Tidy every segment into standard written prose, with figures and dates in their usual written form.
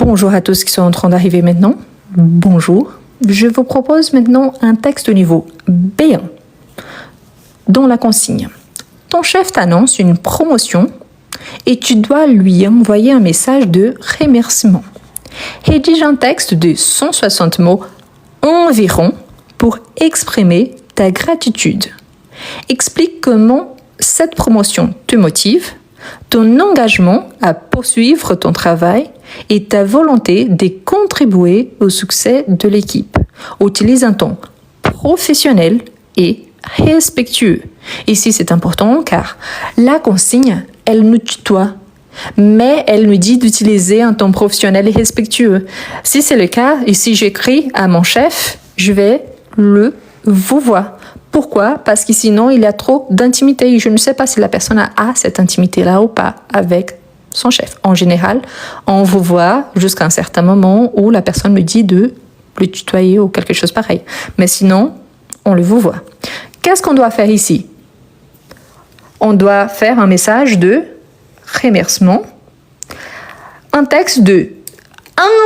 Bonjour à tous qui sont en train d'arriver maintenant. Bonjour. Je vous propose maintenant un texte au niveau B1, dont la consigne. Ton chef t'annonce une promotion et tu dois lui envoyer un message de remerciement. Rédige un texte de 160 mots environ pour exprimer ta gratitude. Explique comment cette promotion te motive, ton engagement à poursuivre ton travail et ta volonté de contribuer au succès de l'équipe. Utilise un ton professionnel et respectueux. Ici, c'est important car la consigne, elle nous tutoie, mais elle nous dit d'utiliser un ton professionnel et respectueux. Si c'est le cas, et si j'écris à mon chef, je vais le vous voir. Pourquoi? Parce que sinon, il y a trop d'intimité. Je ne sais pas si la personne a cette intimité-là ou pas avec son chef. En général, on vous voit jusqu'à un certain moment où la personne me dit de le tutoyer ou quelque chose pareil. Mais sinon, on le vous voit. Qu'est-ce qu'on doit faire ici? On doit faire un message de remerciement. Un texte de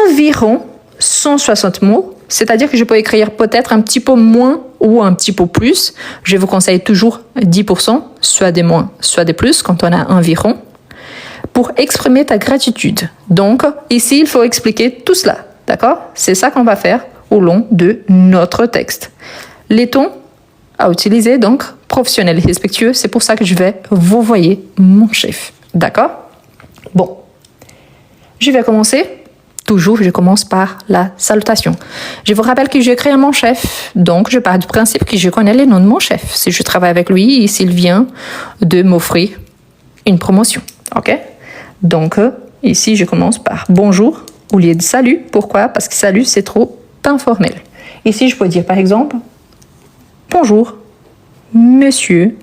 environ 160 mots. C'est-à-dire que je peux écrire peut-être un petit peu moins ou un petit peu plus. Je vous conseille toujours 10%, soit des moins, soit des plus, quand on a environ, pour exprimer ta gratitude. Donc, ici, il faut expliquer tout cela. D'accord? C'est ça qu'on va faire au long de notre texte. Les tons à utiliser, donc, professionnel et respectueux, c'est pour ça que je vais vous voyer mon chef. D'accord? Bon. Je vais commencer. Toujours, je commence par la salutation. Je vous rappelle que j'ai créé mon chef, donc je pars du principe que je connais les noms de mon chef. Si je travaille avec lui et s'il vient de m'offrir une promotion. Ok? Donc, ici, je commence par bonjour au lieu de salut. Pourquoi? Parce que salut, c'est trop informel. Ici, je peux dire par exemple bonjour, monsieur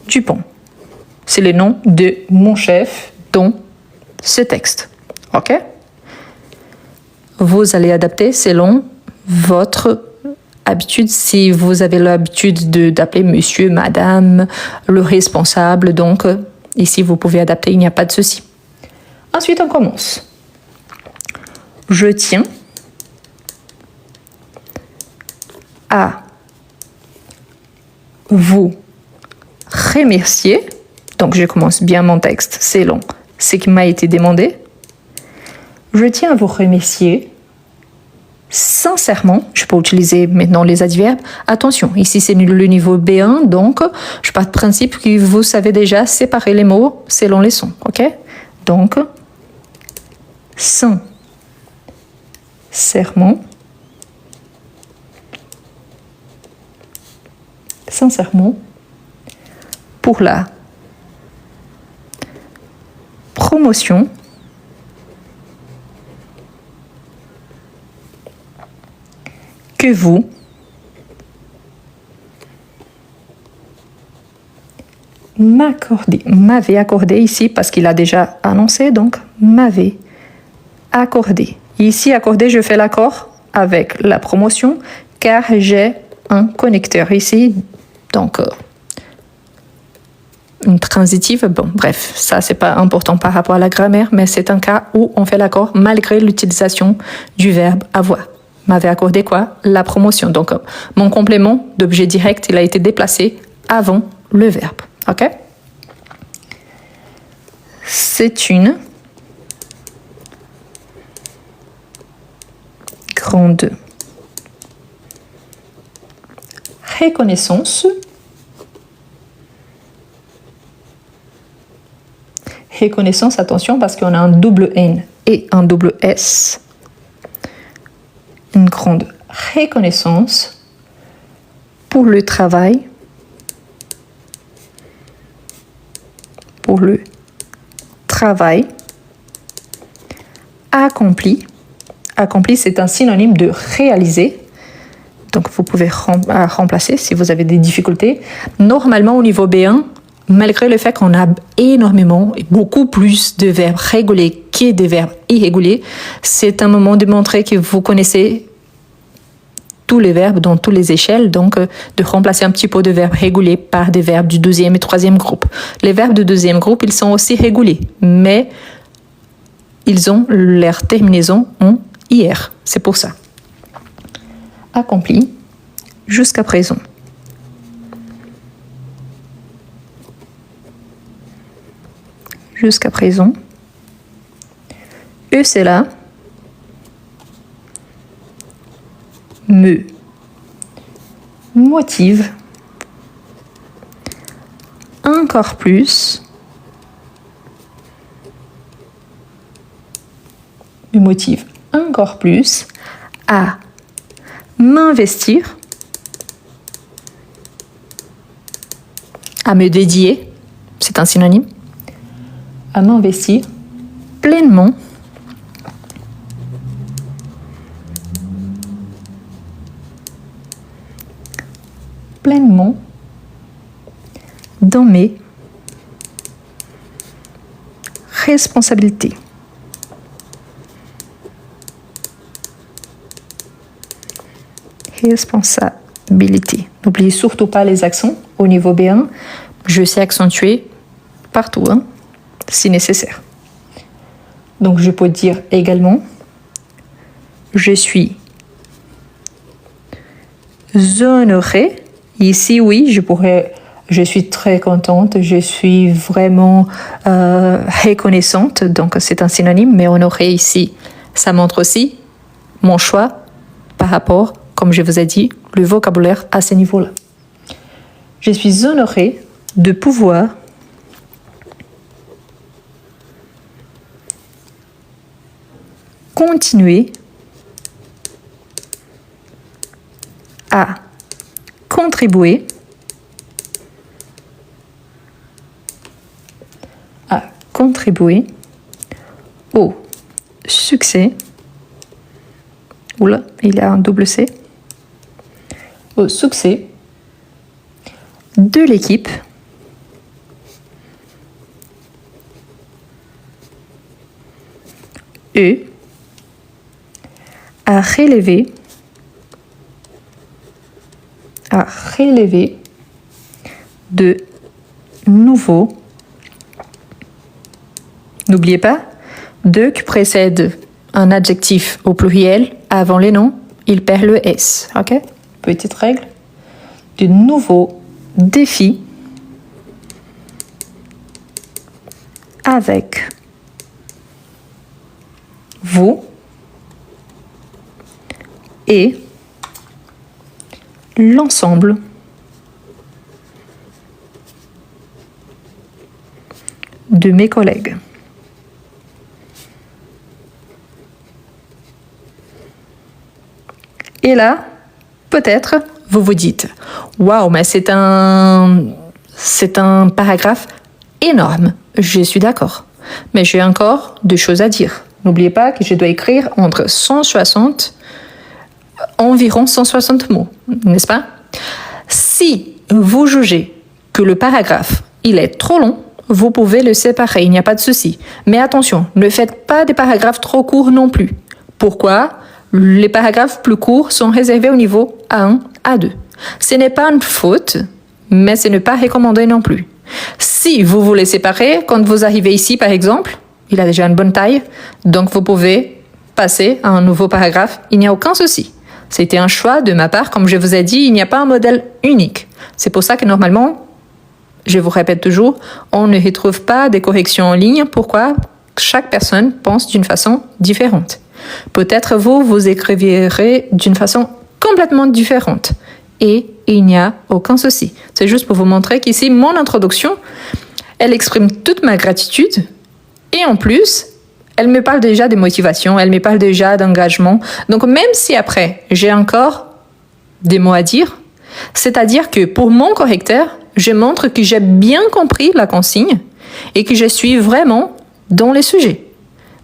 Dupont. C'est le nom de mon chef dans ce texte. OK? Vous allez adapter selon votre habitude. Si vous avez l'habitude d'appeler monsieur, madame, le responsable, donc ici vous pouvez adapter, il n'y a pas de souci. Ensuite, on commence. Je tiens à vous remercier. Donc, je commence bien mon texte selon ce qui m'a été demandé. Je tiens à vous remercier sincèrement. Je peux utiliser maintenant les adverbes. Attention, ici c'est le niveau B1, donc je pars du principe que vous savez déjà séparer les mots selon les sons. Ok? Donc, sincèrement, pour la promotion que vous m'avez accordé ici parce qu'il a déjà annoncé, donc m'avez accordé. Ici, accordé, je fais l'accord avec la promotion car j'ai un connecteur ici, donc une transitive. Bon, bref, ça c'est pas important par rapport à la grammaire, mais c'est un cas où on fait l'accord malgré l'utilisation du verbe avoir. M'avait accordé quoi? La promotion. Donc, mon complément d'objet direct, il a été déplacé avant le verbe. OK? C'est une grande reconnaissance. Reconnaissance, attention, parce qu'on a un double N et un double S. Une grande reconnaissance pour le travail, accompli. Accompli, c'est un synonyme de réaliser. Donc, vous pouvez remplacer si vous avez des difficultés. Normalement, au niveau B1, malgré le fait qu'on a énormément et beaucoup plus de verbes réguliers que de verbes irréguliers, c'est un moment de montrer que vous connaissez tous les verbes dans toutes les échelles, donc de remplacer un petit peu de verbes réguliers par des verbes du deuxième et troisième groupe. Les verbes du deuxième groupe, ils sont aussi réguliers, mais ils ont leur terminaison en IR. C'est pour ça. Accompli jusqu'à présent. Jusqu'à présent. Cela me motive encore plus, à m'investir, à me dédier, c'est un synonyme, à m'investir pleinement dans mes responsabilités. N'oubliez surtout pas les accents au niveau B1. Je sais accentuer partout, si nécessaire. Donc je peux dire également, je suis honorée. Ici, oui, je suis très contente, je suis vraiment reconnaissante, donc c'est un synonyme, mais honorée ici, ça montre aussi mon choix par rapport, comme je vous ai dit, le vocabulaire à ce niveau-là. Je suis honorée de pouvoir continuer à contribuer au succès, oula, il y a un double C, au succès de l'équipe et à relever de nouveaux. N'oubliez pas, de qui précède un adjectif au pluriel avant les noms, il perd le S. Ok? Petite règle. De nouveaux défis avec vous et l'ensemble de mes collègues. Et là, peut-être, vous vous dites, waouh, mais c'est un paragraphe énorme. Je suis d'accord. Mais j'ai encore deux choses à dire. N'oubliez pas que je dois écrire environ 160 mots, n'est-ce pas? Si vous jugez que le paragraphe, il est trop long, vous pouvez le séparer, il n'y a pas de souci. Mais attention, ne faites pas des paragraphes trop courts non plus. Pourquoi? Les paragraphes plus courts sont réservés au niveau A1, A2. Ce n'est pas une faute, mais ce n'est pas recommandé non plus. Si vous voulez séparer, quand vous arrivez ici, par exemple, il a déjà une bonne taille, donc vous pouvez passer à un nouveau paragraphe, il n'y a aucun souci. C'était un choix de ma part, comme je vous ai dit, il n'y a pas un modèle unique. C'est pour ça que normalement, je vous répète toujours, on ne retrouve pas des corrections en ligne. Pourquoi? Chaque personne pense d'une façon différente. Peut-être vous écrivirez d'une façon complètement différente. Et il n'y a aucun souci. C'est juste pour vous montrer qu'ici, mon introduction, elle exprime toute ma gratitude. Et en plus, elle me parle déjà de motivation, elle me parle déjà d'engagement. Donc même si après, j'ai encore des mots à dire, c'est-à-dire que pour mon correcteur, je montre que j'ai bien compris la consigne et que je suis vraiment dans les sujets.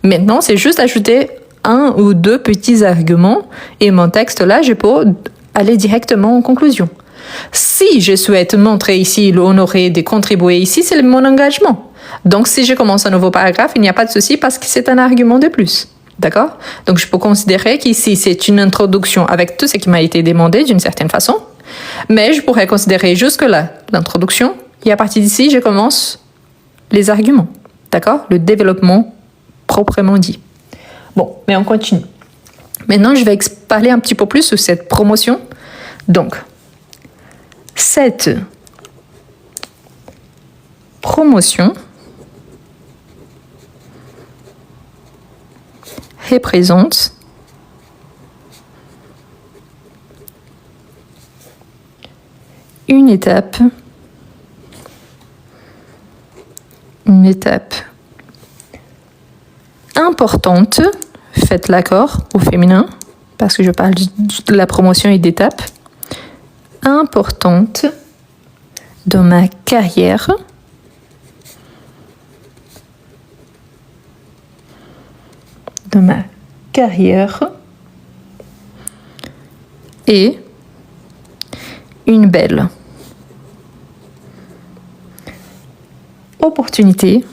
Maintenant, c'est juste ajouter un ou deux petits arguments et mon texte là, je peux aller directement en conclusion. Si je souhaite montrer ici l'honorer de contribuer ici, c'est mon engagement. Donc, si je commence un nouveau paragraphe, il n'y a pas de souci parce que c'est un argument de plus. D'accord? Donc, je peux considérer qu'ici, c'est une introduction avec tout ce qui m'a été demandé d'une certaine façon. Mais je pourrais considérer jusque-là l'introduction. Et à partir d'ici, je commence les arguments. D'accord? Le développement proprement dit. Bon, mais on continue. Maintenant, je vais parler un petit peu plus sur cette promotion. Donc, cette promotion représente une étape importante, faites l'accord au féminin, parce que je parle de la promotion et d'étape, importante dans ma carrière et une belle opportunité.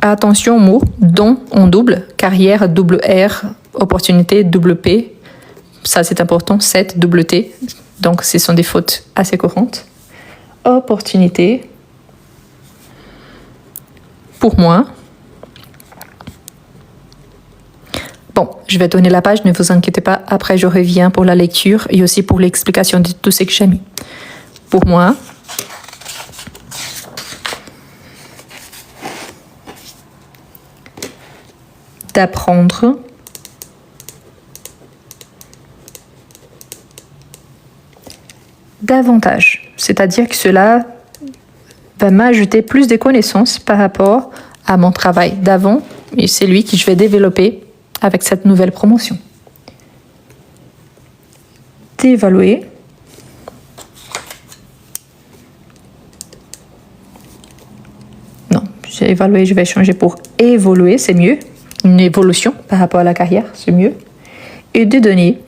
Attention aux mots, dont en double, carrière, double R, opportunité, double P. Ça, c'est important, 7, double T. Donc, ce sont des fautes assez courantes. Opportunité. Pour moi. Bon, je vais donner la page, ne vous inquiétez pas. Après, je reviens pour la lecture et aussi pour l'explication de tout ce que j'ai mis. Pour moi, d'apprendre davantage. C'est-à-dire que cela va m'ajouter plus de connaissances par rapport à mon travail d'avant et c'est lui que je vais développer avec cette nouvelle promotion. D'évaluer non, j'ai évalué, je vais changer pour évoluer, c'est mieux. Une évolution par rapport à la carrière, c'est mieux. Et de donner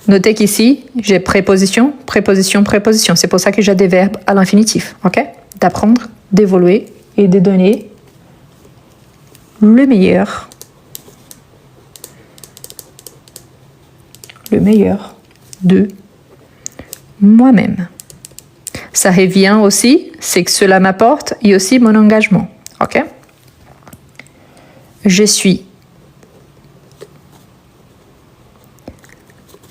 notez qu'ici, j'ai préposition, préposition, préposition. C'est pour ça que j'ai des verbes à l'infinitif. Ok? D'apprendre, d'évoluer et de donner le meilleur de moi-même. Ça revient aussi, c'est que cela m'apporte et aussi mon engagement. Ok? Je suis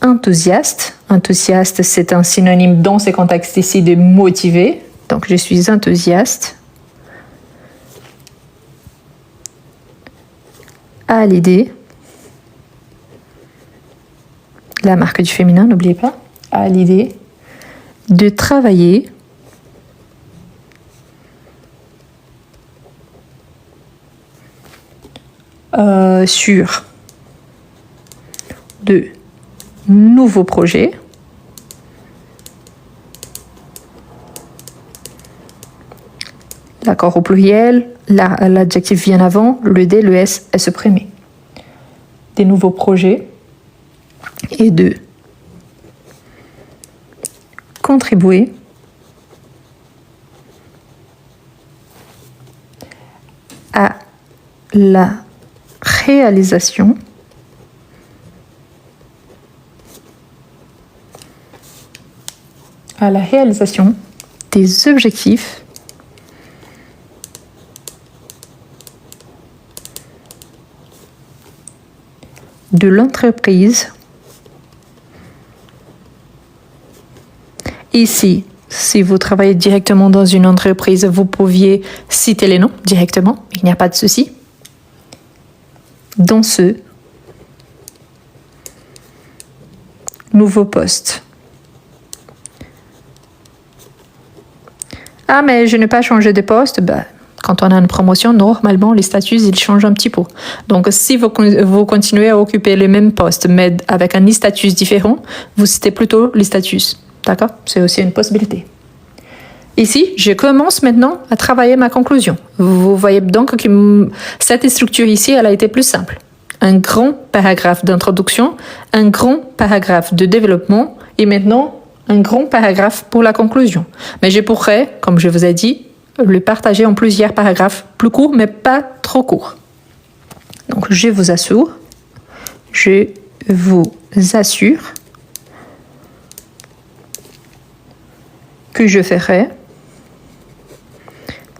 enthousiaste. Enthousiaste, c'est un synonyme dans ce contexte ici de motivé. Donc, je suis enthousiaste à l'idée, la marque du féminin, n'oubliez pas, à l'idée de travailler sur de nouveaux projets l'accord au pluriel, l'adjectif vient avant, le D, le S est supprimé. Des nouveaux projets et de contribuer à la réalisation des objectifs de l'entreprise. Ici, si vous travaillez directement dans une entreprise, vous pouviez citer les noms directement, il n'y a pas de souci. Dans ce nouveau poste. Ah, mais je n'ai pas changé de poste. Quand on a une promotion, normalement, les statuts, ils changent un petit peu. Donc, si vous continuez à occuper le même poste, mais avec un statut différent, vous citez plutôt les statuts. D'accord? C'est aussi une possibilité. Ici, je commence maintenant à travailler ma conclusion. Vous voyez donc que cette structure ici, elle a été plus simple. Un grand paragraphe d'introduction, un grand paragraphe de développement et maintenant un grand paragraphe pour la conclusion. Mais je pourrais, comme je vous ai dit, le partager en plusieurs paragraphes plus courts, mais pas trop courts. Donc, je vous assure que je ferai.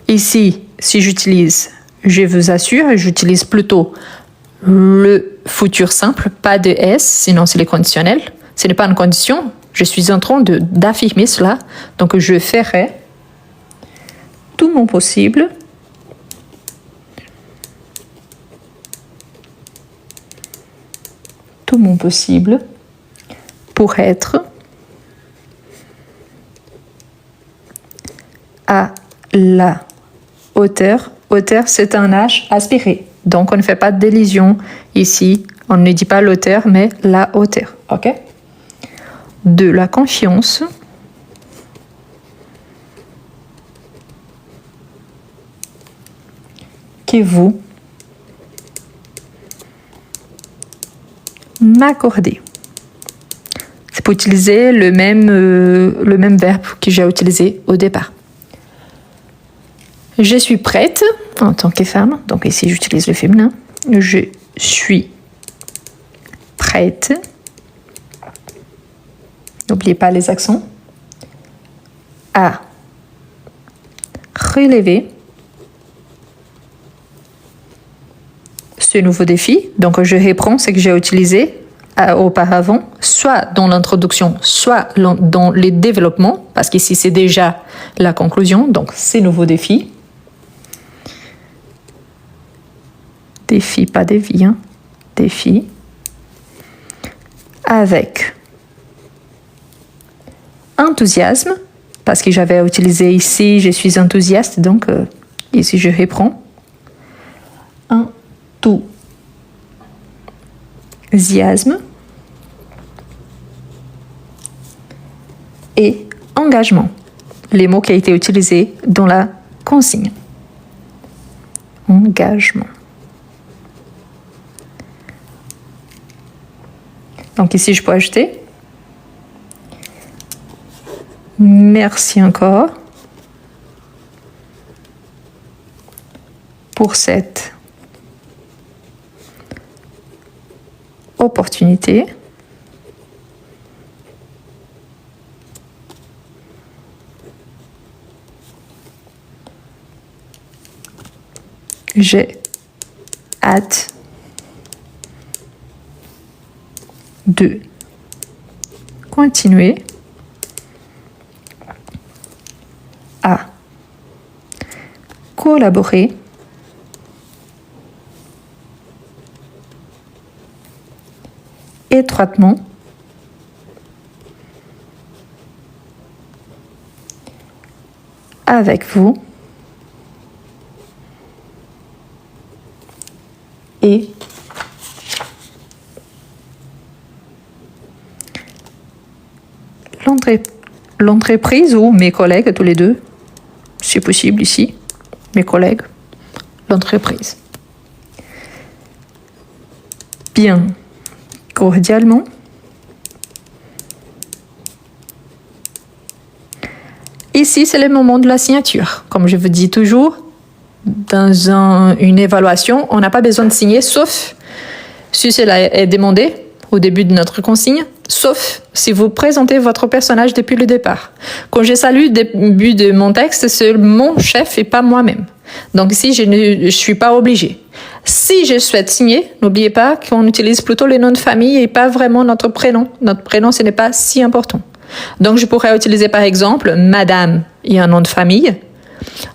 Ici, si j'utilise je vous assure, j'utilise plutôt le futur simple, pas de S, sinon c'est les conditionnels. Ce n'est pas une condition, je suis en train d'affirmer cela. Donc je ferai tout mon possible pour être à la hauteur. Hauteur, c'est un H aspiré. Donc, on ne fait pas d'élision ici. On ne dit pas l'auteur, mais la hauteur. OK? De la confiance que vous m'accordez. C'est pour utiliser le même verbe que j'ai utilisé au départ. Je suis prête en tant que femme. Donc ici, j'utilise le féminin. Je suis prête. N'oubliez pas les accents. À relever ce nouveau défi. Donc je reprends ce que j'ai utilisé auparavant, soit dans l'introduction, soit dans les développements, parce qu'ici c'est déjà la conclusion. Donc ces nouveaux défis. Défi, pas défi, hein. Défi. Avec enthousiasme, parce que j'avais utilisé ici, je suis enthousiaste, donc ici je reprends. Enthousiasme. Et engagement, les mots qui ont été utilisés dans la consigne. Engagement. Donc ici, je peux ajouter. Merci encore pour cette opportunité. J'ai hâte de continuer à collaborer étroitement avec vous et l'entreprise ou mes collègues, tous les deux, c'est possible ici, mes collègues, l'entreprise. Bien cordialement, ici c'est le moment de la signature. Comme je vous dis toujours, dans une évaluation, on n'a pas besoin de signer, sauf si cela est demandé au début de notre consigne, sauf si vous présentez votre personnage depuis le départ. Quand je salue au début de mon texte, c'est mon chef et pas moi-même. Donc ici, je ne suis pas obligée. Si je souhaite signer, n'oubliez pas qu'on utilise plutôt le nom de famille et pas vraiment notre prénom. Notre prénom, ce n'est pas si important. Donc je pourrais utiliser par exemple Madame et un nom de famille,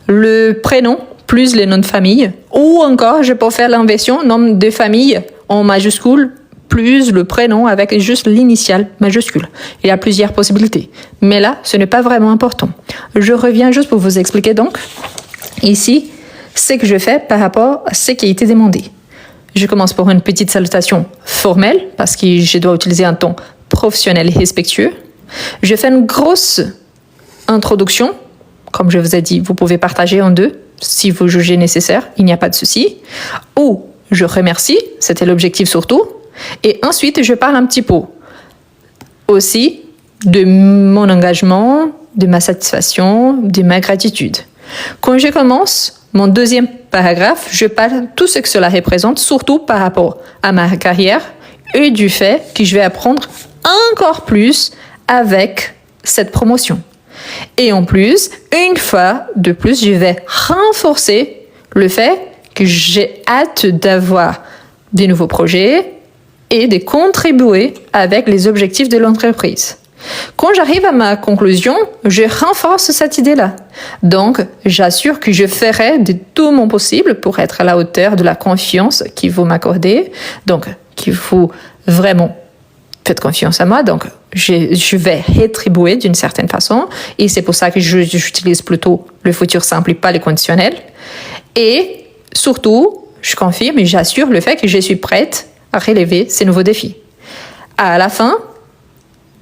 le prénom plus le nom de famille, ou encore je peux faire l'inversion, nom de famille en majuscule plus le prénom avec juste l'initiale majuscule. Il y a plusieurs possibilités. Mais là, ce n'est pas vraiment important. Je reviens juste pour vous expliquer donc ici ce que je fais par rapport à ce qui a été demandé. Je commence par une petite salutation formelle parce que je dois utiliser un ton professionnel et respectueux. Je fais une grosse introduction. Comme je vous ai dit, vous pouvez partager en deux si vous jugez nécessaire, il n'y a pas de souci. Ou je remercie, c'était l'objectif surtout. Et ensuite, je parle un petit peu aussi de mon engagement, de ma satisfaction, de ma gratitude. Quand je commence mon deuxième paragraphe, je parle de tout ce que cela représente, surtout par rapport à ma carrière et du fait que je vais apprendre encore plus avec cette promotion. Et en plus, une fois de plus, je vais renforcer le fait que j'ai hâte d'avoir des nouveaux projets et de contribuer avec les objectifs de l'entreprise. Quand j'arrive à ma conclusion, je renforce cette idée-là. Donc, j'assure que je ferai de tout mon possible pour être à la hauteur de la confiance qu'il vous m'accorder. Donc, qu'il faut vraiment faire confiance à moi. Donc, je vais rétribuer d'une certaine façon. Et c'est pour ça que j'utilise plutôt le futur simple et pas le conditionnel. Et surtout, je confirme et j'assure le fait que je suis prête à relever ces nouveaux défis. À la fin,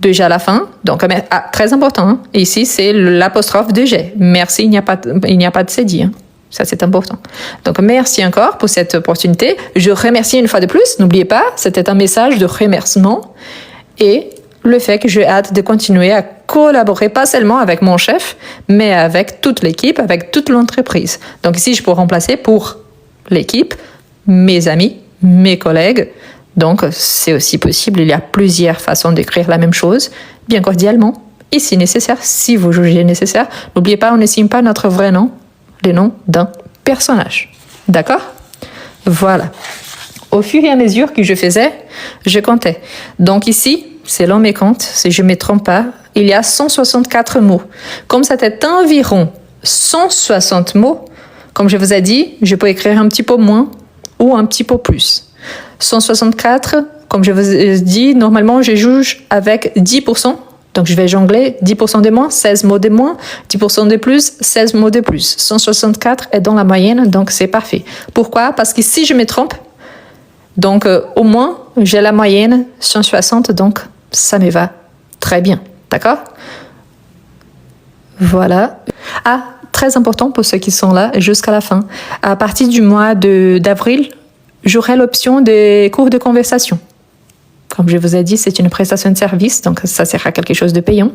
déjà à la fin, donc très important, hein, ici c'est l'apostrophe de G. Merci, il n'y a pas de CD. Hein. Ça, c'est important. Donc, merci encore pour cette opportunité. Je remercie une fois de plus. N'oubliez pas, c'était un message de remerciement et le fait que j'ai hâte de continuer à collaborer, pas seulement avec mon chef, mais avec toute l'équipe, avec toute l'entreprise. Donc, ici, je peux remplacer pour l'équipe, mes amis, mes collègues. Donc, c'est aussi possible. Il y a plusieurs façons d'écrire la même chose, bien cordialement. Et si nécessaire, si vous jugez nécessaire, n'oubliez pas, on ne signe pas notre vrai nom, le nom d'un personnage. D'accord? Voilà. Au fur et à mesure que je faisais, je comptais. Donc ici, selon mes comptes, si je ne me trompe pas, il y a 164 mots. Comme c'était environ 160 mots, comme je vous ai dit, je peux écrire un petit peu moins ou un petit peu plus. 164, comme je vous ai dit, normalement, je juge avec 10%. Donc, je vais jongler 10% de moins, 16 mots de moins, 10% de plus, 16 mots de plus. 164 est dans la moyenne, donc c'est parfait. Pourquoi? Parce que si je me trompe, donc au moins, j'ai la moyenne 160, donc ça me va très bien. D'accord? Voilà. Ah, très important pour ceux qui sont là jusqu'à la fin. À partir du mois d'avril, j'aurai l'option des cours de conversation. Comme je vous ai dit, c'est une prestation de service, donc ça sera quelque chose de payant.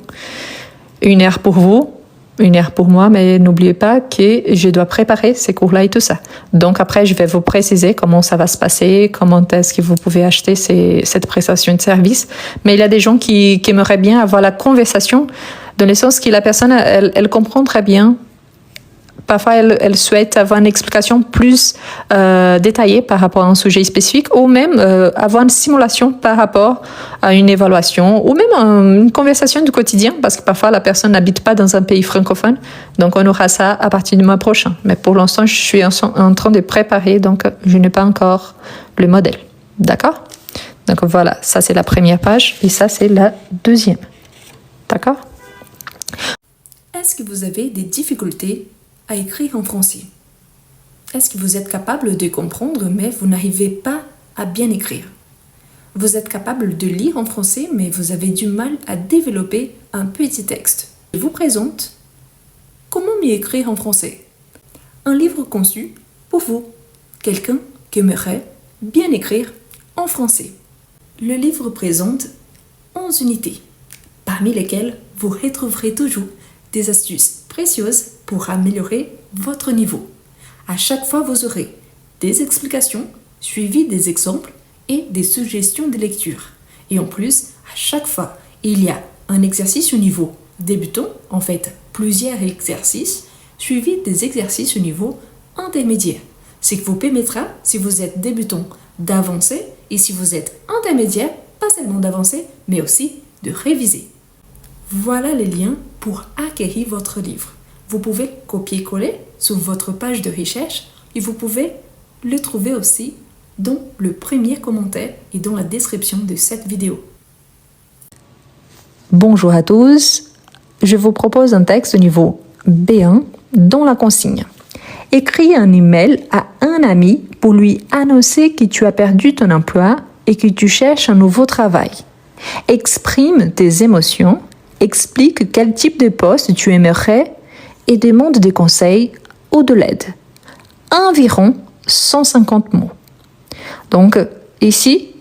1 heure pour vous, 1 heure pour moi, mais n'oubliez pas que je dois préparer ces cours-là et tout ça. Donc après, je vais vous préciser comment ça va se passer, comment est-ce que vous pouvez acheter cette prestation de service. Mais il y a des gens qui aimeraient bien avoir la conversation, dans le sens que la personne, elle comprend très bien. Parfois, elle souhaite avoir une explication plus détaillée par rapport à un sujet spécifique ou même avoir une simulation par rapport à une évaluation ou même une conversation du quotidien parce que parfois, la personne n'habite pas dans un pays francophone. Donc, on aura ça à partir du mois prochain. Mais pour l'instant, je suis en train de préparer, donc je n'ai pas encore le modèle. D'accord? Donc, voilà, ça, c'est la première page et ça, c'est la deuxième. D'accord? Est-ce que vous avez des difficultés à écrire en français? Est-ce que vous êtes capable de comprendre mais vous n'arrivez pas à bien écrire? Vous êtes capable de lire en français mais vous avez du mal à développer un petit texte. Je vous présente Comment mieux écrire en français? Un livre conçu pour vous, quelqu'un qui aimerait bien écrire en français. Le livre présente 11 unités, parmi lesquelles vous retrouverez toujours des astuces précieuses pour améliorer votre niveau. À chaque fois, vous aurez des explications suivies des exemples et des suggestions de lecture. Et en plus, à chaque fois, il y a un exercice au niveau débutant, en fait plusieurs exercices, suivis des exercices au niveau intermédiaire. Ce qui vous permettra, si vous êtes débutant, d'avancer et si vous êtes intermédiaire, pas seulement d'avancer, mais aussi de réviser. Voilà les liens pour acquérir votre livre. Vous pouvez copier-coller sur votre page de recherche et vous pouvez le trouver aussi dans le premier commentaire et dans la description de cette vidéo. Bonjour à tous. Je vous propose un texte au niveau B1 dans la consigne. Écris un email à un ami pour lui annoncer que tu as perdu ton emploi et que tu cherches un nouveau travail. Exprime tes émotions. Explique quel type de poste tu aimerais et demande des conseils ou de l'aide. Environ 150 mots. Donc, ici,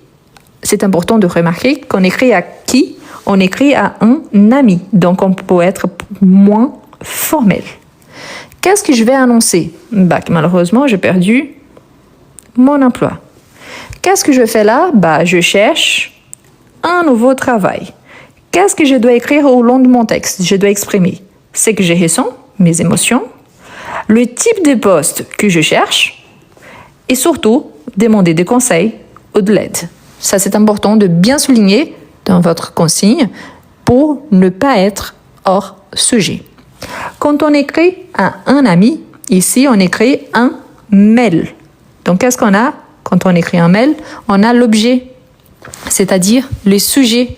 c'est important de remarquer qu'on écrit à qui? On écrit à un ami. Donc, on peut être moins formel. Qu'est-ce que je vais annoncer? Malheureusement, j'ai perdu mon emploi. Qu'est-ce que je fais là? Je cherche un nouveau travail. Qu'est-ce que je dois écrire au long de mon texte? Je dois exprimer ce que je ressens, mes émotions, le type de poste que je cherche et surtout demander des conseils ou de l'aide. Ça, c'est important de bien souligner dans votre consigne pour ne pas être hors sujet. Quand on écrit à un ami, ici, on écrit un mail. Donc, qu'est-ce qu'on a quand on écrit un mail? On a l'objet, c'est-à-dire le sujet.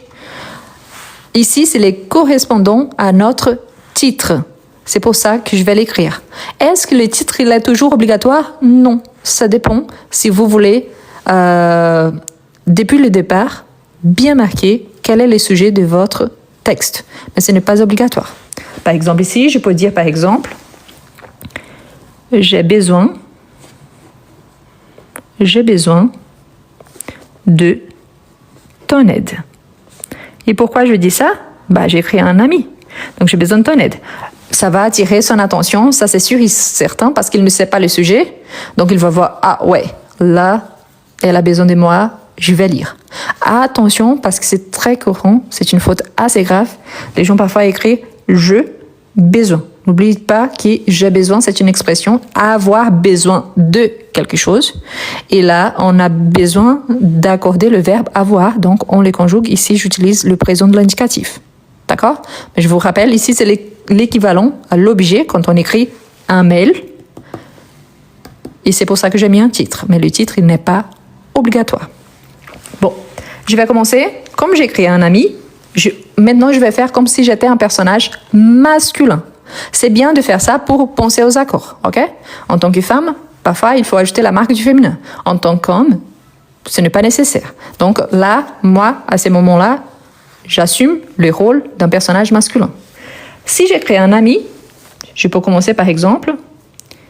Ici, c'est les correspondants à notre titre. C'est pour ça que je vais l'écrire. Est-ce que le titre, il est toujours obligatoire? Non, ça dépend. Si vous voulez, depuis le départ, bien marquer quel est le sujet de votre texte. Mais ce n'est pas obligatoire. Par exemple, ici, je peux dire, par exemple, j'ai besoin de ton aide. Et pourquoi je dis ça? J'écris à un ami. Donc, j'ai besoin de ton aide. Ça va attirer son attention, ça c'est sûr et certain, parce qu'il ne sait pas le sujet. Donc, il va voir, ah ouais, là, elle a besoin de moi, je vais lire. Attention, parce que c'est très courant, c'est une faute assez grave. Les gens parfois écrivent « je besoin ». N'oubliez pas que « j'ai besoin », c'est une expression, avoir besoin de quelque chose. Et là, on a besoin d'accorder le verbe avoir, donc on le conjugue. Ici, j'utilise le présent de l'indicatif. D'accord? Mais je vous rappelle, ici, c'est l'équivalent à l'objet quand on écrit un mail. Et c'est pour ça que j'ai mis un titre. Mais le titre, il n'est pas obligatoire. Bon, je vais commencer. Comme j'écris à un ami, maintenant, je vais faire comme si j'étais un personnage masculin. C'est bien de faire ça pour penser aux accords, ok? En tant que femme, parfois, il faut ajouter la marque du féminin. En tant qu'homme, ce n'est pas nécessaire. Donc là, moi, à ces moments-là, j'assume le rôle d'un personnage masculin. Si j'écris un ami, je peux commencer par exemple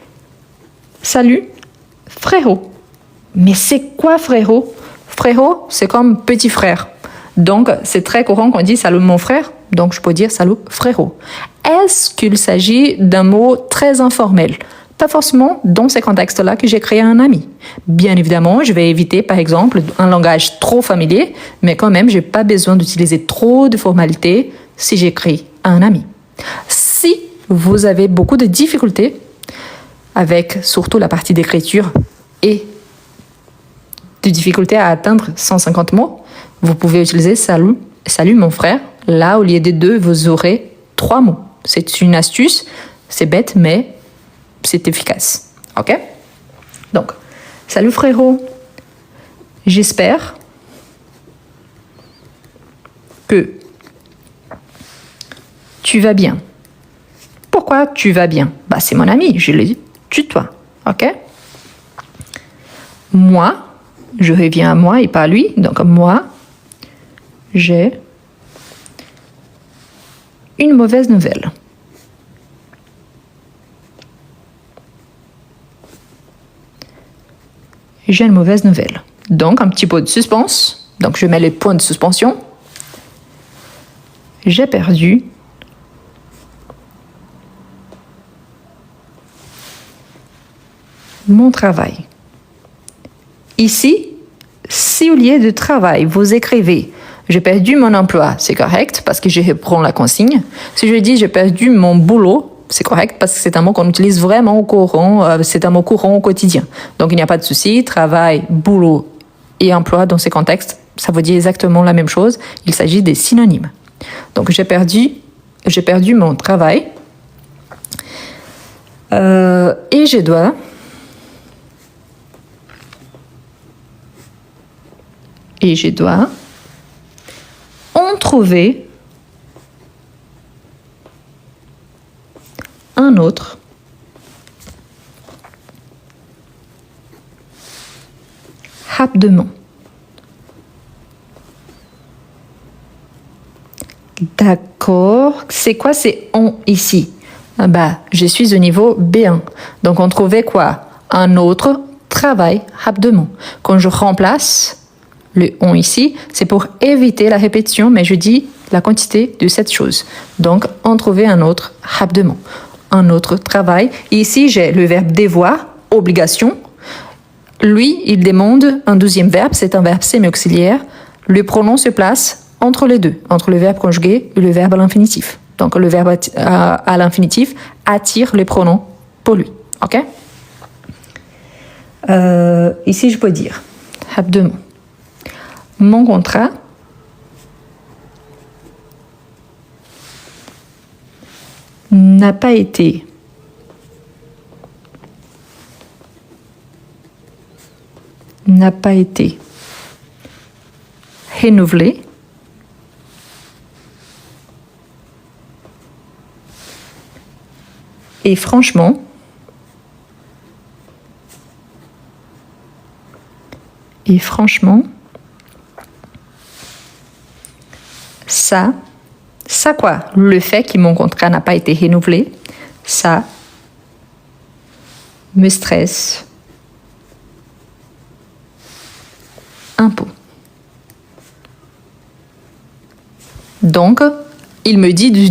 « Salut, frérot ». Mais c'est quoi frérot? Frérot, c'est comme petit frère. Donc, c'est très courant qu'on dit « Salut mon frère ». Donc, je peux dire « Salut frérot ». Est-ce qu'il s'agit d'un mot très informel? Pas forcément dans ces contextes-là que j'ai créé un ami. Bien évidemment, je vais éviter, par exemple, un langage trop familier, mais quand même, je n'ai pas besoin d'utiliser trop de formalités si j'écris à un ami. Si vous avez beaucoup de difficultés avec surtout la partie d'écriture et de difficultés à atteindre 150 mots, vous pouvez utiliser salut mon frère. Là, au lieu de 2, vous aurez 3 mots. C'est une astuce, c'est bête, mais c'est efficace. Ok? Donc, salut frérot. J'espère que tu vas bien. Pourquoi tu vas bien? C'est mon ami, je le tutoie. Ok? Moi, je reviens à moi et pas à lui. Donc, moi, j'ai une mauvaise nouvelle. J'ai une mauvaise nouvelle. Donc, un petit peu de suspense. Donc, je mets les points de suspension. J'ai perdu mon travail. Ici, si au lieu de travail, vous écrivez « J'ai perdu mon emploi », c'est correct parce que je reprends la consigne. Si je dis « J'ai perdu mon boulot », c'est correct parce que c'est un mot qu'on utilise vraiment au courant, c'est un mot courant au quotidien. Donc, il n'y a pas de souci. Travail, boulot et emploi dans ces contextes, ça veut dire exactement la même chose. Il s'agit des synonymes. Donc, j'ai perdu mon travail et je dois en trouver un autre rapidement. D'accord. C'est quoi c'est on ici? Je suis au niveau B1. Donc, on trouvait quoi? Un autre travail rapidement. Quand je remplace le on ici, c'est pour éviter la répétition, mais je dis la quantité de cette chose. Donc, en trouver un autre rapidement. Un autre travail. Et ici, j'ai le verbe devoir, obligation. Lui, il demande un deuxième verbe, c'est un verbe semi-auxiliaire. Le pronom se place entre les deux, entre le verbe conjugué et le verbe à l'infinitif. Donc le verbe à l'infinitif attire les pronoms pour lui. Ok? Ici, je peux dire, heb deux mots. Mon contrat n'a pas été renouvelé et franchement, ça quoi? Le fait que mon contrat n'a pas été renouvelé, ça me stresse un peu. Donc, il me dit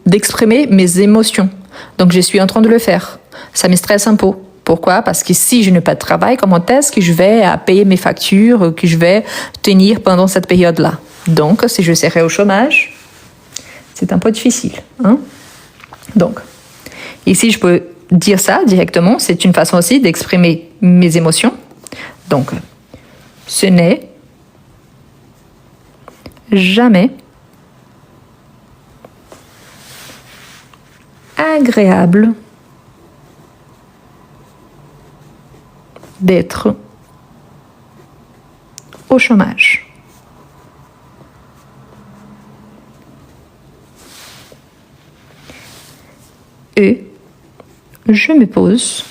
d'exprimer mes émotions. Donc, je suis en train de le faire. Ça me stresse un peu. Pourquoi? Parce que si je n'ai pas de travail, comment est-ce que je vais payer mes factures, que je vais tenir pendant cette période-là? Donc, si je serais au chômage, c'est un peu difficile. Hein? Donc, ici, je peux dire ça directement. C'est une façon aussi d'exprimer mes émotions. Donc, ce n'est jamais agréable d'être au chômage. Et je me pose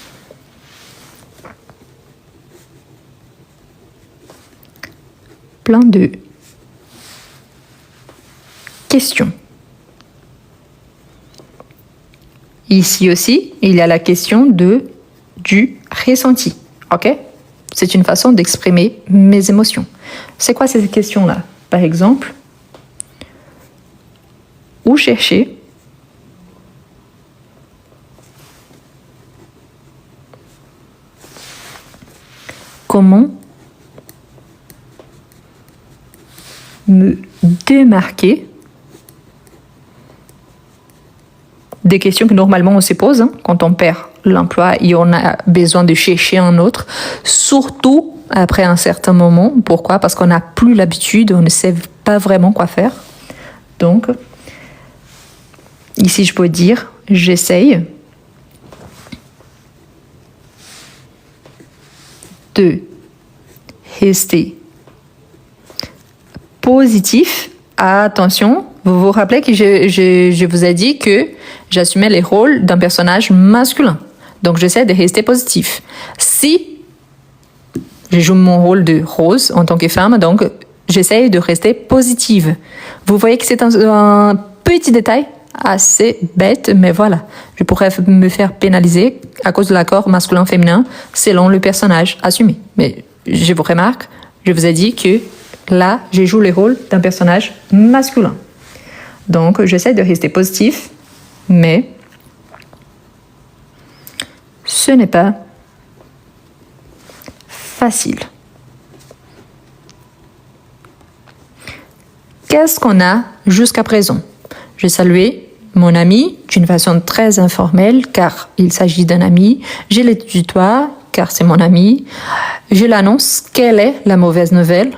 plein de questions. Ici aussi, il y a la question du ressenti. Ok? C'est une façon d'exprimer mes émotions. C'est quoi ces questions-là? Par exemple, où chercher comment me démarquer des questions que normalement on se pose quand on perd l'emploi et on a besoin de chercher un autre, surtout après un certain moment. Pourquoi? Parce qu'on n'a plus l'habitude, on ne sait pas vraiment quoi faire. Donc, ici je peux dire, j'essaye de rester positif. Attention, vous vous rappelez que je vous ai dit que j'assumais les rôles d'un personnage masculin. Donc, j'essaie de rester positif. Si je joue mon rôle de Rose en tant que femme, donc j'essaie de rester positive. Vous voyez que c'est un petit détail assez bête, mais voilà. Je pourrais me faire pénaliser à cause de l'accord masculin-féminin selon le personnage assumé. Mais je vous remarque, je vous ai dit que là, je joue le rôle d'un personnage masculin. Donc, j'essaie de rester positif, mais ce n'est pas facile. Qu'est-ce qu'on a jusqu'à présent? J'ai salué mon ami d'une façon très informelle, car il s'agit d'un ami. Je le tutoie, car c'est mon ami. Je l'annonce, quelle est la mauvaise nouvelle?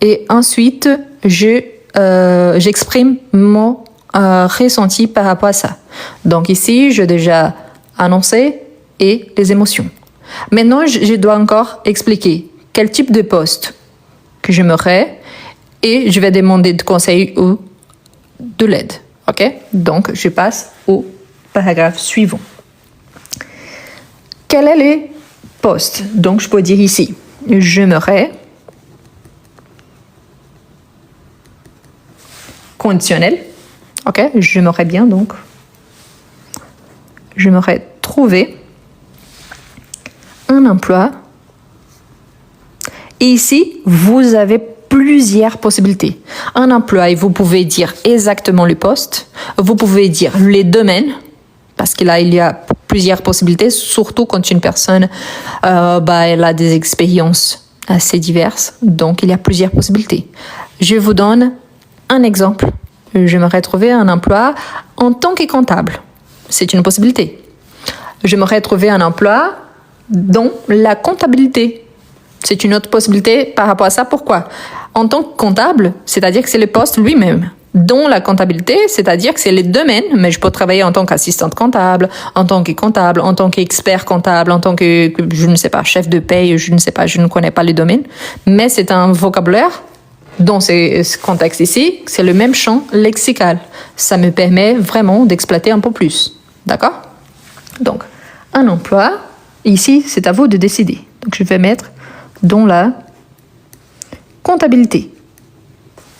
Et ensuite, j'exprime mon ressenti par rapport à ça. Donc ici, j'ai déjà annoncé et les émotions. Maintenant, je dois encore expliquer quel type de poste que j'aimerais et je vais demander de conseils ou de l'aide. Ok? Donc, je passe au paragraphe suivant. Quel est le poste? Donc, je peux dire ici, j'aimerais conditionnel. Ok? J'aimerais bien donc. J'aimerais trouver un emploi. Et ici, vous avez plusieurs possibilités. Un emploi, et vous pouvez dire exactement le poste. Vous pouvez dire les domaines, parce que là, il y a plusieurs possibilités, surtout quand une personne elle a des expériences assez diverses. Donc, il y a plusieurs possibilités. Je vous donne un exemple. J'aimerais trouver un emploi En tant que comptable, c'est une possibilité. J'aimerais trouver un emploi dans la comptabilité. C'est une autre possibilité par rapport à ça. Pourquoi? En tant que comptable, c'est-à-dire que c'est le poste lui-même. Dans la comptabilité, c'est-à-dire que c'est les domaines, mais je peux travailler en tant qu'assistante comptable, en tant qu'expert comptable, en tant que, je ne sais pas, chef de paye, je ne sais pas, je ne connais pas les domaines, mais c'est un vocabulaire dans ce contexte ici, c'est le même champ lexical. Ça me permet vraiment d'exploiter un peu plus. D'accord? Donc, un emploi, ici, c'est à vous de décider. Donc, je vais mettre dans la comptabilité.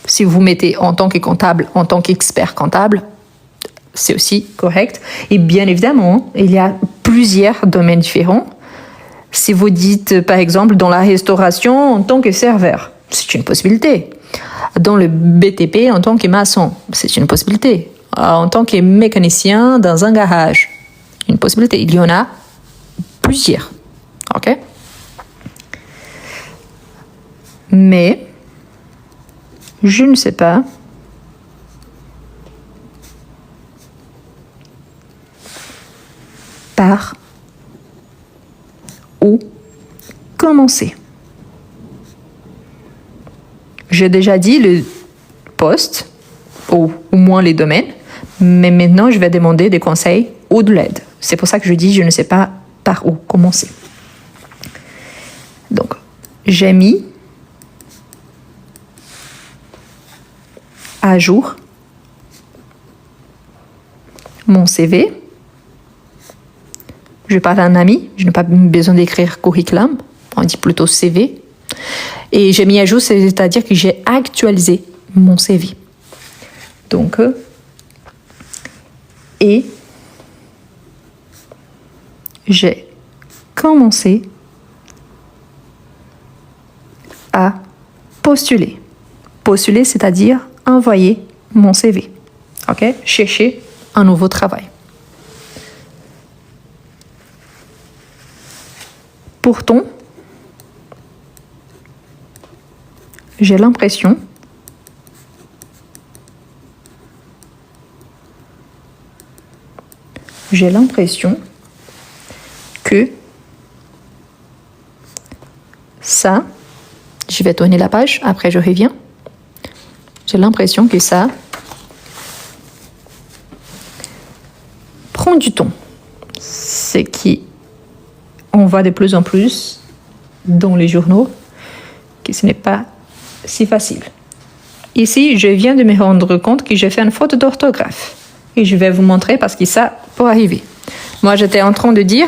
Si vous mettez en tant que comptable, en tant qu'expert comptable, c'est aussi correct. Et bien évidemment, il y a plusieurs domaines différents. Si vous dites, par exemple, dans la restauration en tant que serveur, c'est une possibilité. Dans le BTP en tant que maçon, c'est une possibilité. En tant que mécanicien dans un garage, une possibilité. Il y en a plusieurs. OK? Mais je ne sais pas par où commencer. J'ai déjà dit le poste, ou au moins les domaines, mais maintenant je vais demander des conseils ou de l'aide. C'est pour ça que je dis je ne sais pas par où commencer. Donc, j'ai mis à jour mon CV. Je parle à un ami, je n'ai pas besoin d'écrire curriculum, on dit plutôt CV. Et j'ai mis à jour, c'est-à-dire que j'ai actualisé mon CV. Donc, et j'ai commencé à postuler. Postuler, c'est-à-dire envoyer mon CV. OK? Chercher un nouveau travail. Pourtant, j'ai l'impression que ça, je vais tourner la page, après je reviens. J'ai l'impression que ça prend du temps. Ce qui on voit de plus en plus dans les journaux que ce n'est pas si facile. Ici, je viens de me rendre compte que j'ai fait une faute d'orthographe. Et je vais vous montrer parce que ça peut arriver. Moi, j'étais en train de dire,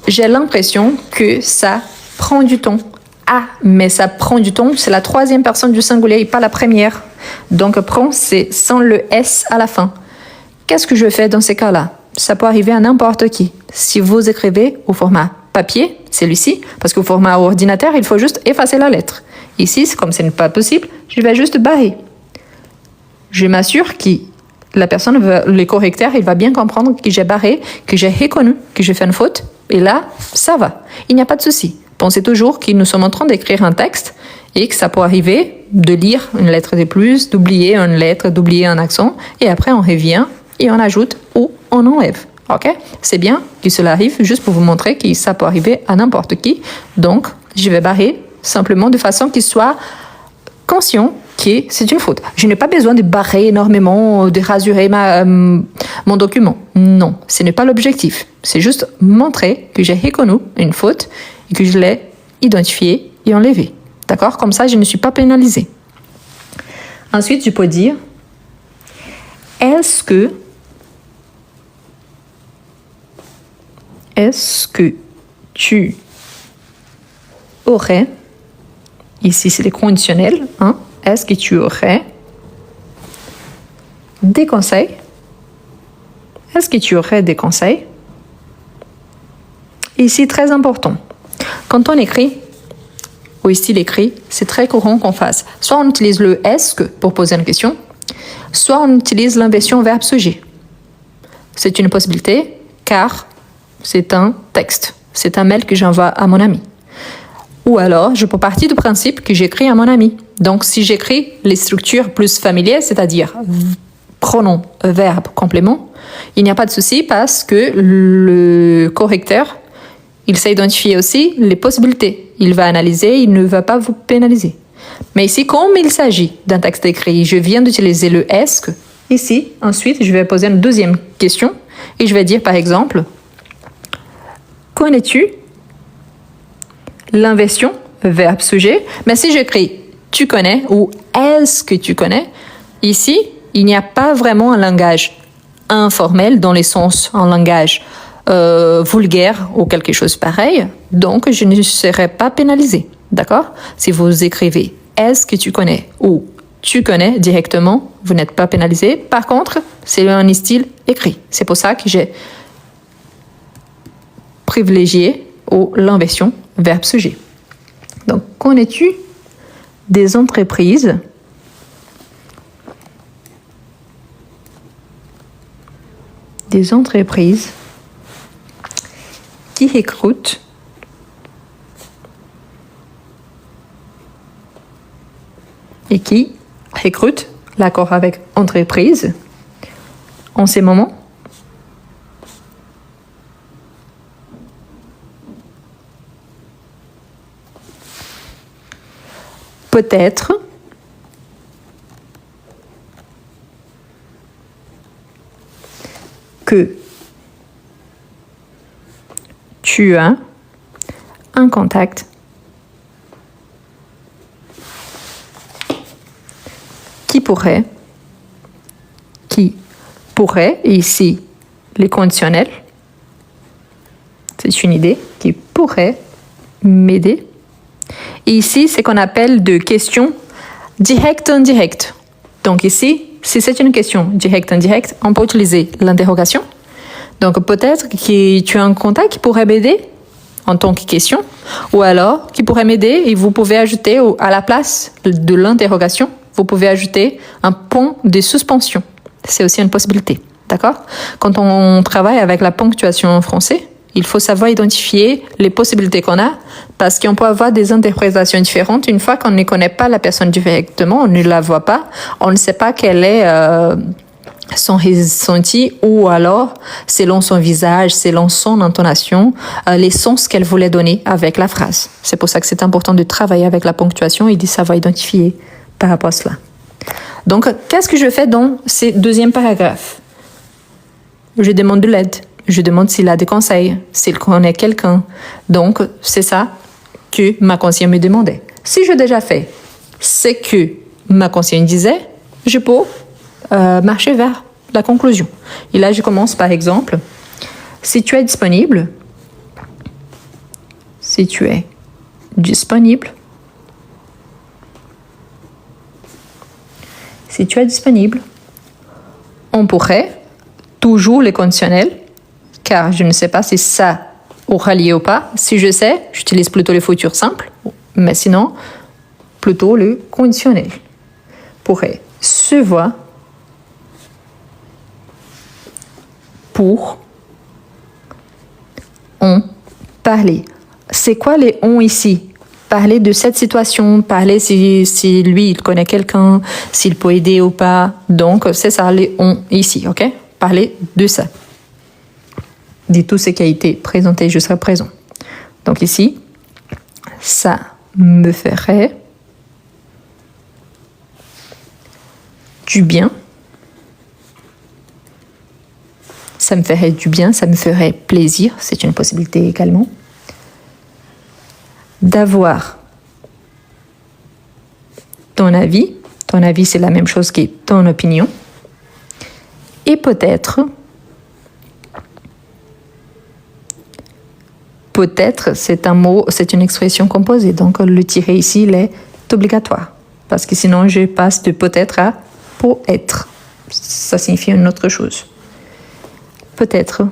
j'ai l'impression que ça prend du temps. Ah, mais ça prend du temps, c'est la troisième personne du singulier et pas la première. Donc, prend, c'est sans le S à la fin. Qu'est-ce que je fais dans ces cas-là? Ça peut arriver à n'importe qui. Si vous écrivez au format papier, celui-ci, parce qu'au format ordinateur, il faut juste effacer la lettre. Ici, comme ce n'est pas possible, je vais juste barrer. Je m'assure que la personne, le correcteur, il va bien comprendre que j'ai barré, que j'ai reconnu que j'ai fait une faute. Et là, ça va. Il n'y a pas de souci. Pensez toujours que nous sommes en train d'écrire un texte et que ça peut arriver de lire une lettre de plus, d'oublier une lettre, d'oublier un accent. Et après, on revient et on ajoute ou on enlève. OK? C'est bien que cela arrive juste pour vous montrer que ça peut arriver à n'importe qui. Donc, je vais barrer simplement de façon qu'il soit conscient que c'est une faute. Je n'ai pas besoin de barrer énormément, de rasurer mon document. Non, ce n'est pas l'objectif. C'est juste montrer que j'ai reconnu une faute et que je l'ai identifiée et enlevée. D'accord? Comme ça, je ne suis pas pénalisée. Ensuite, je peux dire, est-ce que tu aurais, ici c'est les conditionnels, hein? Est-ce que tu aurais des conseils? Est-ce que tu aurais des conseils? Ici, très important. Quand on écrit, ou ici l'écrit, c'est très courant qu'on fasse. Soit on utilise le est-ce que pour poser une question, soit on utilise l'inversion verbe-sujet. C'est une possibilité, car c'est un texte. C'est un mail que j'envoie à mon ami. Ou alors, je peux partir du principe que j'écris à mon ami. Donc, si j'écris les structures plus familières, c'est-à-dire pronom, verbe, complément, il n'y a pas de souci parce que le correcteur, il sait identifier aussi les possibilités. Il va analyser, il ne va pas vous pénaliser. Mais ici, comme il s'agit d'un texte écrit, je viens d'utiliser le « est-ce que ». Ici, ensuite, je vais poser une deuxième question et je vais dire par exemple « Connais-tu » l'inversion verbe-sujet. Mais si j'écris « tu connais » ou « est-ce que tu connais », ici, il n'y a pas vraiment un langage informel dans les sens en langage vulgaire ou quelque chose pareil. Donc, je ne serai pas pénalisée. D'accord? Si vous écrivez « est-ce que tu connais » ou « tu connais » directement, vous n'êtes pas pénalisé. Par contre, c'est un style écrit. C'est pour ça que j'ai privilégié l'inversion verbe-sujet. Donc, connais-tu des entreprises qui recrutent et qui recrutent, l'accord avec entreprise, en ces moments? Peut-être que tu as un contact qui pourrait, et ici les conditionnels, c'est une idée, qui pourrait m'aider. Et ici, c'est ce qu'on appelle de questions direct-indirect. Donc ici, si c'est une question direct-indirect, on peut utiliser l'interrogation. Donc peut-être que tu as un contact qui pourrait m'aider en tant que question, ou alors qui pourrait m'aider et vous pouvez ajouter à la place de l'interrogation, vous pouvez ajouter un point de suspension. C'est aussi une possibilité, d'accord? Quand on travaille avec la ponctuation en français, il faut savoir identifier les possibilités qu'on a parce qu'on peut avoir des interprétations différentes. Une fois qu'on ne connaît pas la personne directement, on ne la voit pas, on ne sait pas quel est son ressenti ou alors, selon son visage, selon son intonation, les sens qu'elle voulait donner avec la phrase. C'est pour ça que c'est important de travailler avec la ponctuation et de savoir identifier par rapport à cela. Donc, qu'est-ce que je fais dans ces deuxième paragraphe? Je demande de l'aide. Je demande s'il a des conseils, s'il connaît quelqu'un. Donc, c'est ça que ma conseillère me demandait. Si j'ai déjà fait ce que ma conseillère disait, je peux marcher vers la conclusion. Et là, je commence par exemple, si tu es disponible, on pourrait toujours les conditionnels, car je ne sais pas si ça aura lié ou pas. Si je sais, j'utilise plutôt le futur simple, mais sinon, plutôt le conditionnel. Pourrait se voir pour on parler. C'est quoi les on ici? Parler de cette situation, parler si lui, il connaît quelqu'un, s'il peut aider ou pas. Donc, c'est ça, les on ici, ok? Parler de ça. De tout ce qui a été présenté jusqu'à présent. Donc ici, ça me ferait du bien. Ça me ferait du bien, ça me ferait plaisir, c'est une possibilité également. D'avoir ton avis. Ton avis, c'est la même chose que ton opinion. Et peut-être, c'est un mot, c'est une expression composée. Donc, le tirer ici, il est obligatoire. Parce que sinon, je passe de peut-être à pour être. Ça signifie une autre chose. Peut-être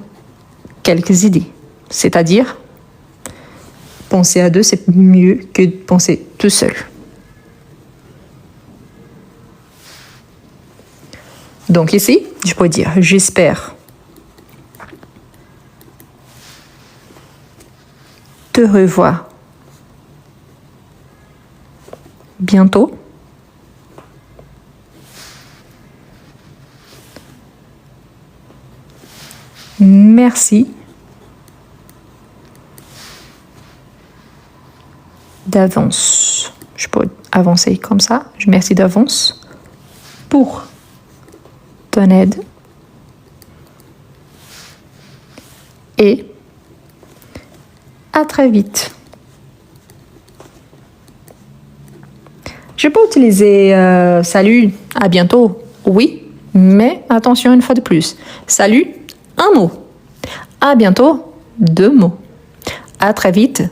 quelques idées. C'est-à-dire, penser à deux, c'est mieux que de penser tout seul. Donc ici, je peux dire « J'espère te revoir bientôt. merci d'avance. Je peux avancer comme ça. Je merci d'avance pour ton aide et à très vite. Je peux utiliser salut, à bientôt, oui, mais attention une fois de plus. Salut, un mot. À bientôt, 2 mots. À très vite,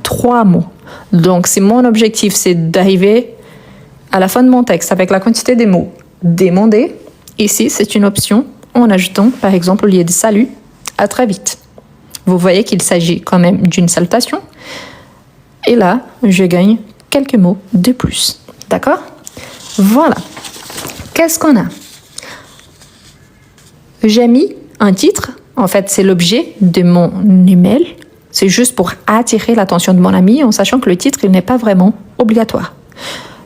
3 mots. Donc, si mon objectif, c'est d'arriver à la fin de mon texte avec la quantité des mots demandés, ici, c'est une option en ajoutant, par exemple, au lieu de salut, à très vite. Vous voyez qu'il s'agit quand même d'une salutation. Et là, je gagne quelques mots de plus. D'accord? Voilà. Qu'est-ce qu'on a? J'ai mis un titre. En fait, c'est l'objet de mon email. C'est juste pour attirer l'attention de mon ami en sachant que le titre, il n'est pas vraiment obligatoire.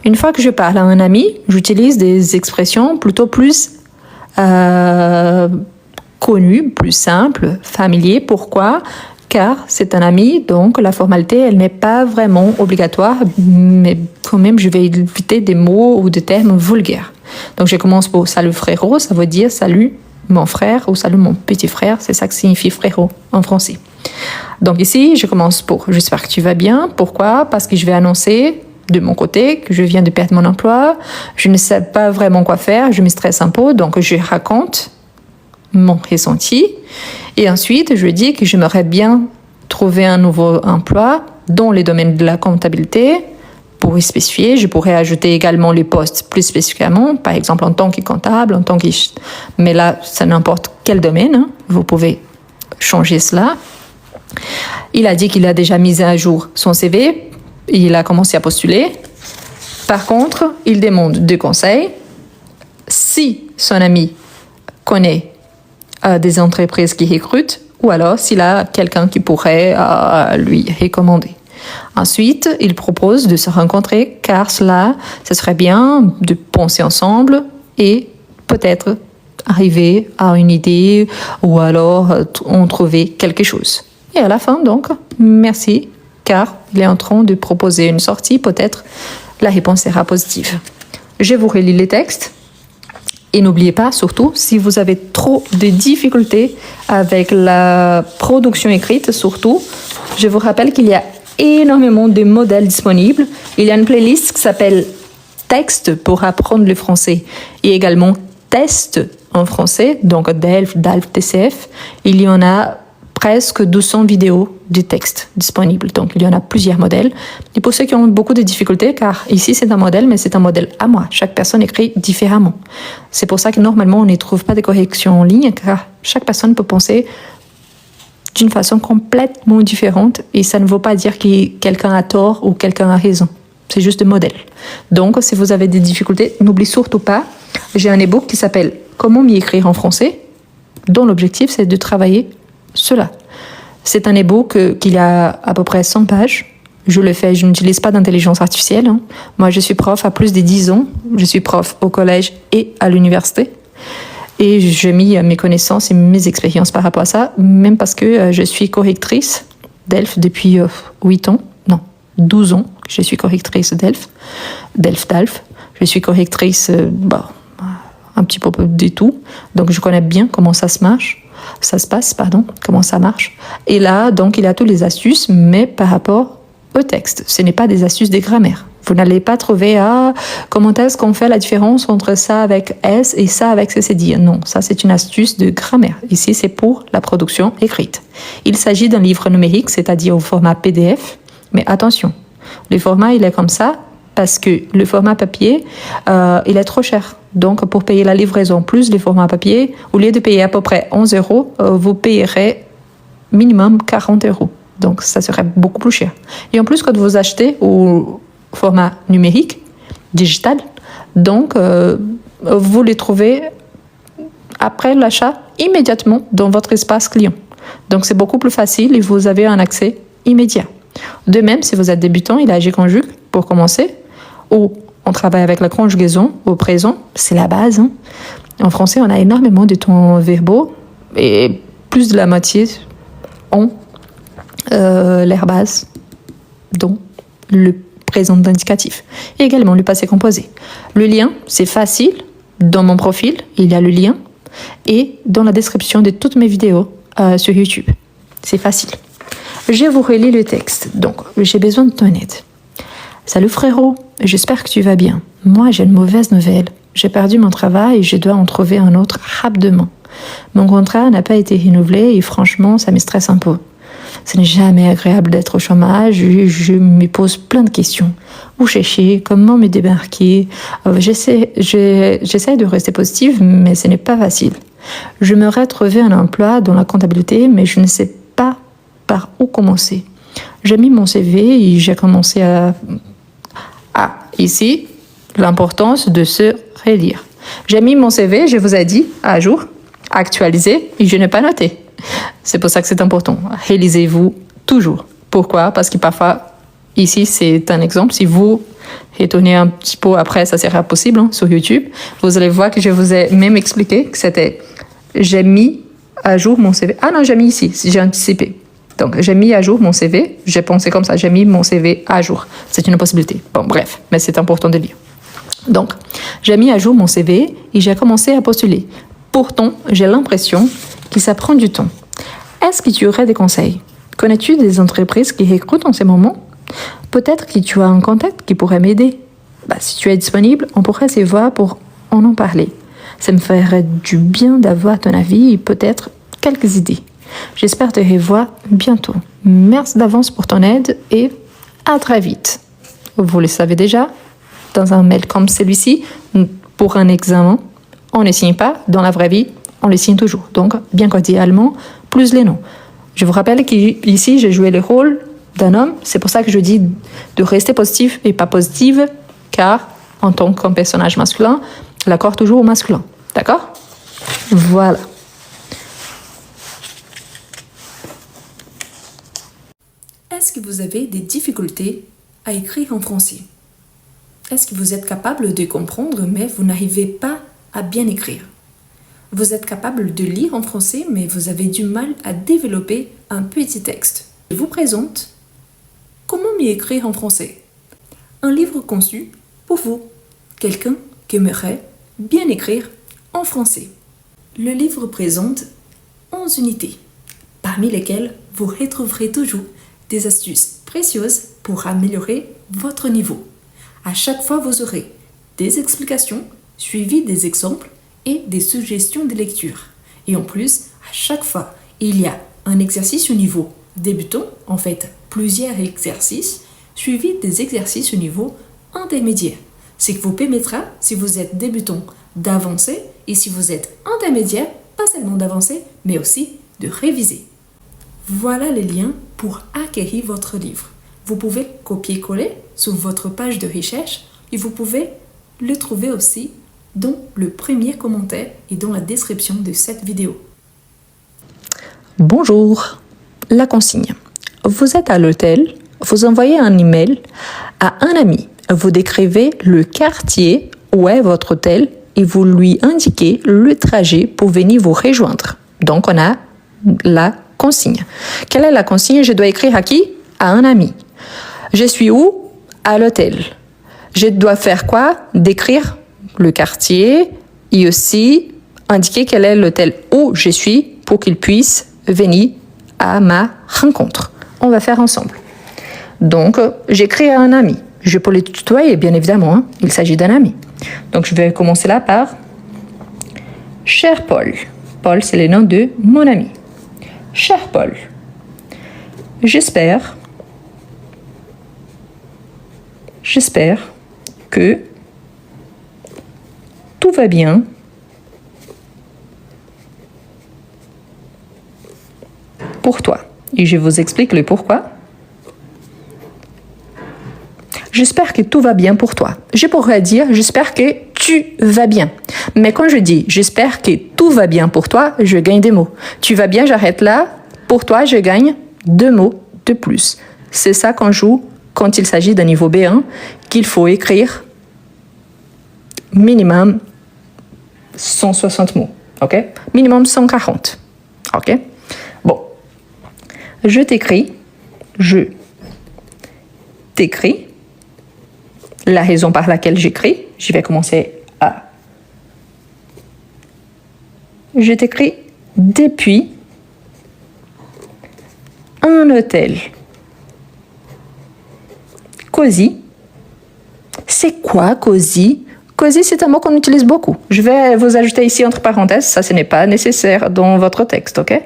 Une fois que je parle à un ami, j'utilise des expressions plutôt plus connues, plus simples, familières. Pourquoi? Car c'est un ami, donc la formalité, elle n'est pas vraiment obligatoire, mais quand même, je vais éviter des mots ou des termes vulgaires. Donc, je commence par « salut frérot », ça veut dire « salut mon frère » ou « salut mon petit frère », c'est ça que signifie « frérot » en français. Donc ici, je commence pour « j'espère que tu vas bien ». Pourquoi? Parce que je vais annoncer de mon côté que je viens de perdre mon emploi, je ne sais pas vraiment quoi faire, je me stresse un peu, donc je raconte mon ressenti. Et ensuite, je dis que j'aimerais bien trouver un nouveau emploi dans les domaines de la comptabilité. Pour spécifier, je pourrais ajouter également les postes plus spécifiquement, par exemple en tant que comptable, en tant que... Mais là, ça n'importe quel domaine, hein. Vous pouvez changer cela. Il a dit qu'il a déjà mis à jour son CV, il a commencé à postuler. Par contre, il demande des conseils. Si son ami connaît des entreprises qui recrutent, ou alors s'il a quelqu'un qui pourrait lui recommander. Ensuite, il propose de se rencontrer car cela, ce serait bien de penser ensemble et peut-être arriver à une idée ou alors en trouver quelque chose. Et à la fin, donc, merci car il est en train de proposer une sortie, peut-être la réponse sera positive. Je vous relis les textes. Et n'oubliez pas, surtout, si vous avez trop de difficultés avec la production écrite, surtout, je vous rappelle qu'il y a énormément de modèles disponibles. Il y a une playlist qui s'appelle « Texte pour apprendre le français » et également « Test en français », donc DELF, DALF, TCF. Il y en a presque 200 vidéos de texte disponibles. Donc, il y en a plusieurs modèles. Et pour ceux qui ont beaucoup de difficultés, car ici, c'est un modèle, mais c'est un modèle à moi. Chaque personne écrit différemment. C'est pour ça que normalement, on ne trouve pas de corrections en ligne, car chaque personne peut penser d'une façon complètement différente. Et ça ne veut pas dire que quelqu'un a tort ou quelqu'un a raison. C'est juste un modèle. Donc, si vous avez des difficultés, n'oubliez surtout pas, j'ai un e-book qui s'appelle « Comment m'y écrire en français ?» dont l'objectif, c'est de travailler cela. C'est un e-book qui a à peu près 100 pages. Je n'utilise pas d'intelligence artificielle. Hein. Moi, je suis prof à plus de 10 ans. Je suis prof au collège et à l'université. Et j'ai mis mes connaissances et mes expériences par rapport à ça, même parce que je suis correctrice DELF depuis 8 ans. Non, 12 ans que je suis correctrice DELF. DELF. Je suis correctrice un petit peu de tout. Donc, je connais bien comment ça se passe, comment ça marche. Et là, donc, il y a toutes les astuces, mais par rapport au texte. Ce n'est pas des astuces de grammaire. Vous n'allez pas trouver comment est-ce qu'on fait la différence entre ça avec S et ça avec ceci. Non, ça c'est une astuce de grammaire. Ici, c'est pour la production écrite. Il s'agit d'un livre numérique, c'est-à-dire au format PDF. Mais attention, le format, il est comme ça parce que le format papier, il est trop cher. Donc, pour payer la livraison plus le format papier, au lieu de payer à peu près 11 €, vous payerez minimum 40 €. Donc, ça serait beaucoup plus cher. Et en plus, quand vous achetez au format numérique, digital, donc, vous les trouvez après l'achat immédiatement dans votre espace client. Donc, c'est beaucoup plus facile et vous avez un accès immédiat. De même, si vous êtes débutant, il y a G-Conjugue pour commencer, ou on travaille avec la conjugaison au présent, c'est la base. Hein. En français, on a énormément de temps verbaux et plus de la moitié ont l'air base, dont le présent indicatif. Et également le passé composé. Le lien, c'est facile. Dans mon profil, il y a le lien. Et dans la description de toutes mes vidéos sur YouTube. C'est facile. Je vous relis le texte. Donc, j'ai besoin de ton aide. Salut frérot, j'espère que tu vas bien. Moi, j'ai une mauvaise nouvelle. J'ai perdu mon travail et je dois en trouver un autre rapidement. Mon contrat n'a pas été renouvelé et franchement, ça me stresse un peu. Ce n'est jamais agréable d'être au chômage. Je me pose plein de questions. Où chercher? Comment me débarquer? J'essaie de rester positive, mais ce n'est pas facile. Je me trouvé un emploi dans la comptabilité, mais je ne sais pas par où commencer. J'ai mis mon CV et j'ai commencé à... Ah, ici, l'importance de se relire. J'ai mis mon CV, je vous ai dit, à jour, actualisé, et je n'ai pas noté. C'est pour ça que c'est important. Réalisez-vous toujours. Pourquoi? Parce que parfois, ici, c'est un exemple. Si vous étonnez un petit peu après, ça sera possible sur YouTube. Vous allez voir que je vous ai même expliqué que c'était... J'ai mis à jour mon CV. Ah non, j'ai mis ici, j'ai anticipé. Donc, j'ai mis à jour mon CV. J'ai pensé comme ça, j'ai mis mon CV à jour. C'est une possibilité. Bon, bref, mais c'est important de lire. Donc, j'ai mis à jour mon CV et j'ai commencé à postuler. Pourtant, j'ai l'impression que ça prend du temps. Est-ce que tu aurais des conseils? Connais-tu des entreprises qui recrutent en ce moment? Peut-être que tu as un contact qui pourrait m'aider. Si tu es disponible, on pourrait se voir pour en parler. Ça me ferait du bien d'avoir ton avis et peut-être quelques idées. J'espère te revoir bientôt. Merci d'avance pour ton aide et à très vite. Vous le savez déjà, dans un mail comme celui-ci, pour un examen, on ne signe pas. Dans la vraie vie, on le signe toujours. Donc, bien cordialement, plus les noms. Je vous rappelle qu'ici, j'ai joué le rôle d'un homme. C'est pour ça que je dis de rester positif et pas positive, car en tant qu'un personnage masculin, l'accord toujours au masculin. D'accord? Voilà. Est-ce que vous avez des difficultés à écrire en français? Est-ce que vous êtes capable de comprendre, mais vous n'arrivez pas à bien écrire? Vous êtes capable de lire en français, mais vous avez du mal à développer un petit texte. Je vous présente Comment mieux écrire en français? Un livre conçu pour vous, quelqu'un qui aimerait bien écrire en français. Le livre présente 11 unités, parmi lesquelles vous retrouverez toujours des astuces précieuses pour améliorer votre niveau. À chaque fois, vous aurez des explications suivies des exemples et des suggestions de lecture. Et en plus, à chaque fois, il y a un exercice au niveau débutant, en fait plusieurs exercices, suivis des exercices au niveau intermédiaire. Ce qui vous permettra, si vous êtes débutant, d'avancer, et si vous êtes intermédiaire, pas seulement d'avancer, mais aussi de réviser. Voilà les liens pour acquérir votre livre. Vous pouvez copier-coller sur votre page de recherche et vous pouvez le trouver aussi dans le premier commentaire et dans la description de cette vidéo. Bonjour, la consigne. Vous êtes à l'hôtel, vous envoyez un email à un ami. Vous décrivez le quartier où est votre hôtel et vous lui indiquez le trajet pour venir vous rejoindre. Donc, on a la consigne. Quelle est la consigne? Je dois écrire à qui? À un ami. Je suis où? À l'hôtel. Je dois faire quoi? Décrire le quartier et aussi indiquer quel est l'hôtel où je suis pour qu'il puisse venir à ma rencontre. On va faire ensemble. Donc, j'écris à un ami. Je peux le tutoyer, bien évidemment. Il s'agit d'un ami. Donc, je vais commencer là par « Cher Paul ». Paul, c'est le nom de mon ami. « Cher Paul, j'espère que tout va bien pour toi. » Et je vous explique le pourquoi. J'espère que tout va bien pour toi. Je pourrais dire, j'espère que tu vas bien. Mais quand je dis, j'espère que tout va bien pour toi, je gagne des mots. Tu vas bien, j'arrête là. Pour toi, je gagne 2 mots de plus. C'est ça qu'on joue quand il s'agit d'un niveau B1, qu'il faut écrire minimum 160 mots. OK? Minimum 140. OK? Je t'écris. Je t'écris. La raison par laquelle j'écris, je vais commencer à. Je t'écris depuis un hôtel. Cosy. C'est quoi cosy? Cosy, c'est un mot qu'on utilise beaucoup. Je vais vous ajouter ici entre parenthèses, ça ce n'est pas nécessaire dans votre texte, ok?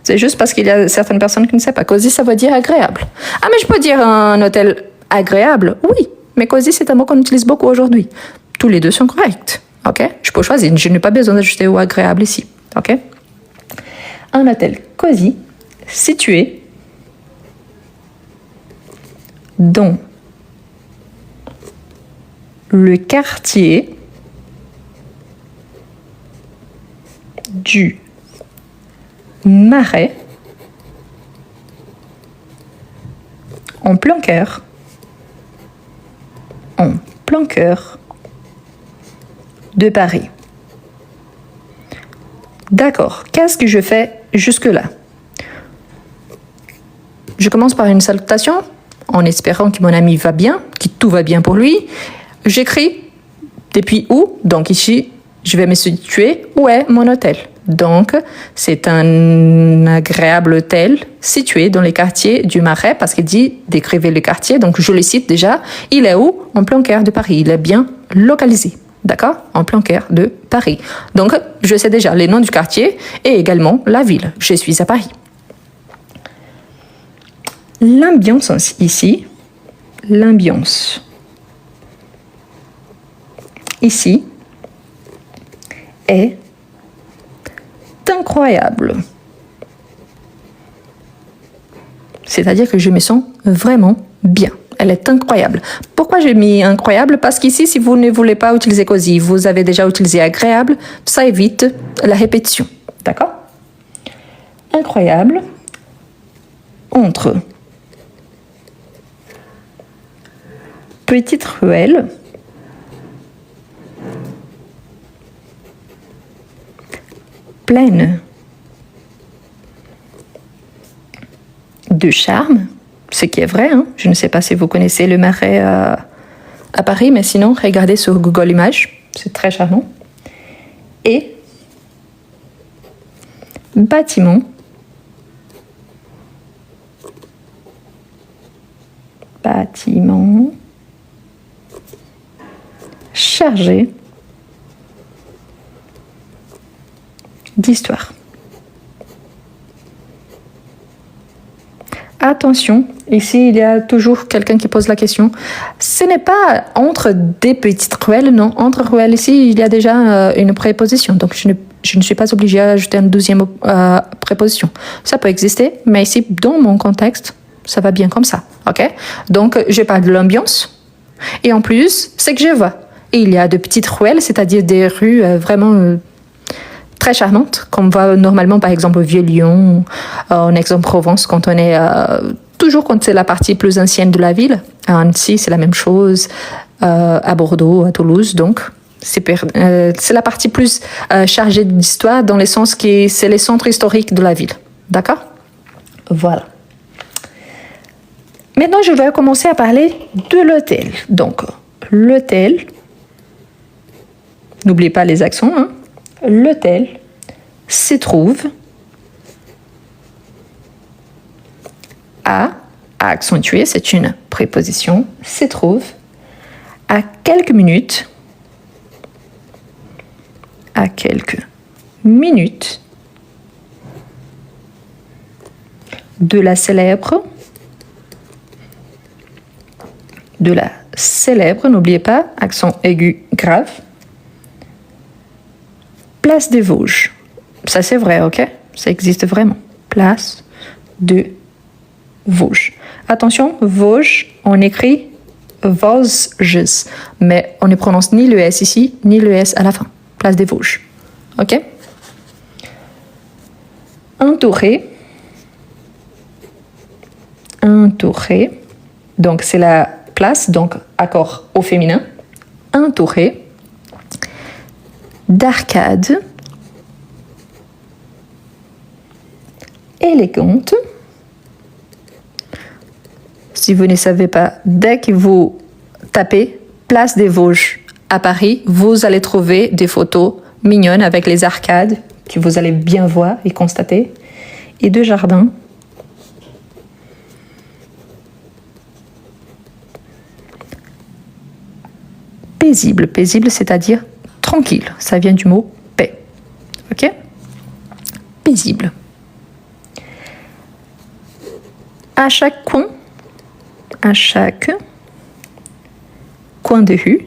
C'est juste parce qu'il y a certaines personnes qui ne savent pas. Cosy, ça veut dire agréable. Ah, mais je peux dire un hôtel agréable? Oui, mais cosy, c'est un mot qu'on utilise beaucoup aujourd'hui. Tous les deux sont corrects, ok? Je peux choisir, je n'ai pas besoin d'ajouter ou agréable ici, ok? Un hôtel cosy, situé dans le quartier du Marais en plein cœur de Paris. D'accord, qu'est-ce que je fais jusque-là? Je commence par une salutation en espérant que mon ami va bien, que tout va bien pour lui. J'écris depuis où? Donc ici, je vais me situer où est mon hôtel. Donc, c'est un agréable hôtel situé dans les quartiers du Marais parce qu'il dit décrivez le quartier. Donc, je le cite déjà. Il est où? En plein cœur de Paris. Il est bien localisé. D'accord? En plein cœur de Paris. Donc, je sais déjà les noms du quartier et également la ville. Je suis à Paris. L'ambiance ici, l'ambiance ici est incroyable. C'est-à-dire que je me sens vraiment bien. Elle est incroyable. Pourquoi j'ai mis incroyable? Parce qu'ici, si vous ne voulez pas utiliser cosy, vous avez déjà utilisé agréable, ça évite la répétition. D'accord? Incroyable. Entre petite ruelle pleine de charme, ce qui est vrai, hein. Je ne sais pas si vous connaissez le Marais à Paris, mais sinon, regardez sur Google Images, c'est très charmant. Et bâtiment chargé d'histoire. Attention, ici il y a toujours quelqu'un qui pose la question. Ce n'est pas entre des petites ruelles, non. Entre ruelles ici, il y a déjà une préposition. Donc je ne suis pas obligée à ajouter une deuxième préposition. Ça peut exister, mais ici, dans mon contexte, ça va bien comme ça. Ok? Donc je parle de l'ambiance. Et en plus, c'est que je vois. Et il y a de petites ruelles, c'est-à-dire des rues vraiment très charmantes, comme on voit normalement par exemple au Vieux-Lyon, en Aix-en-Provence, quand on est toujours quand c'est la partie plus ancienne de la ville. À Annecy, c'est la même chose, à Bordeaux, à Toulouse, donc c'est la partie plus chargée d'histoire dans le sens que c'est les centres historiques de la ville. D'accord? Voilà. Maintenant, je vais commencer à parler de l'hôtel. Donc, l'hôtel, n'oubliez pas les accents, hein. L'hôtel se trouve à accentuer, c'est une préposition, se trouve à quelques minutes de la célèbre, n'oubliez pas, accent aigu grave, Place des Vosges. Ça, c'est vrai, ok? Ça existe vraiment. Place de Vosges. Attention, Vosges, on écrit Vosges, mais on ne prononce ni le S ici, ni le S à la fin. Place des Vosges. Ok? Entouré. Donc, c'est la place, donc accord au féminin. Entouré d'arcades élégantes Si vous ne savez pas, dès que vous tapez Place des Vosges à Paris, vous allez trouver des photos mignonnes avec les arcades que vous allez bien voir et constater, et de jardins. Paisible, paisible, c'est-à-dire tranquille. Ça vient du mot paix. Ok? Paisible. À chaque coin de rue,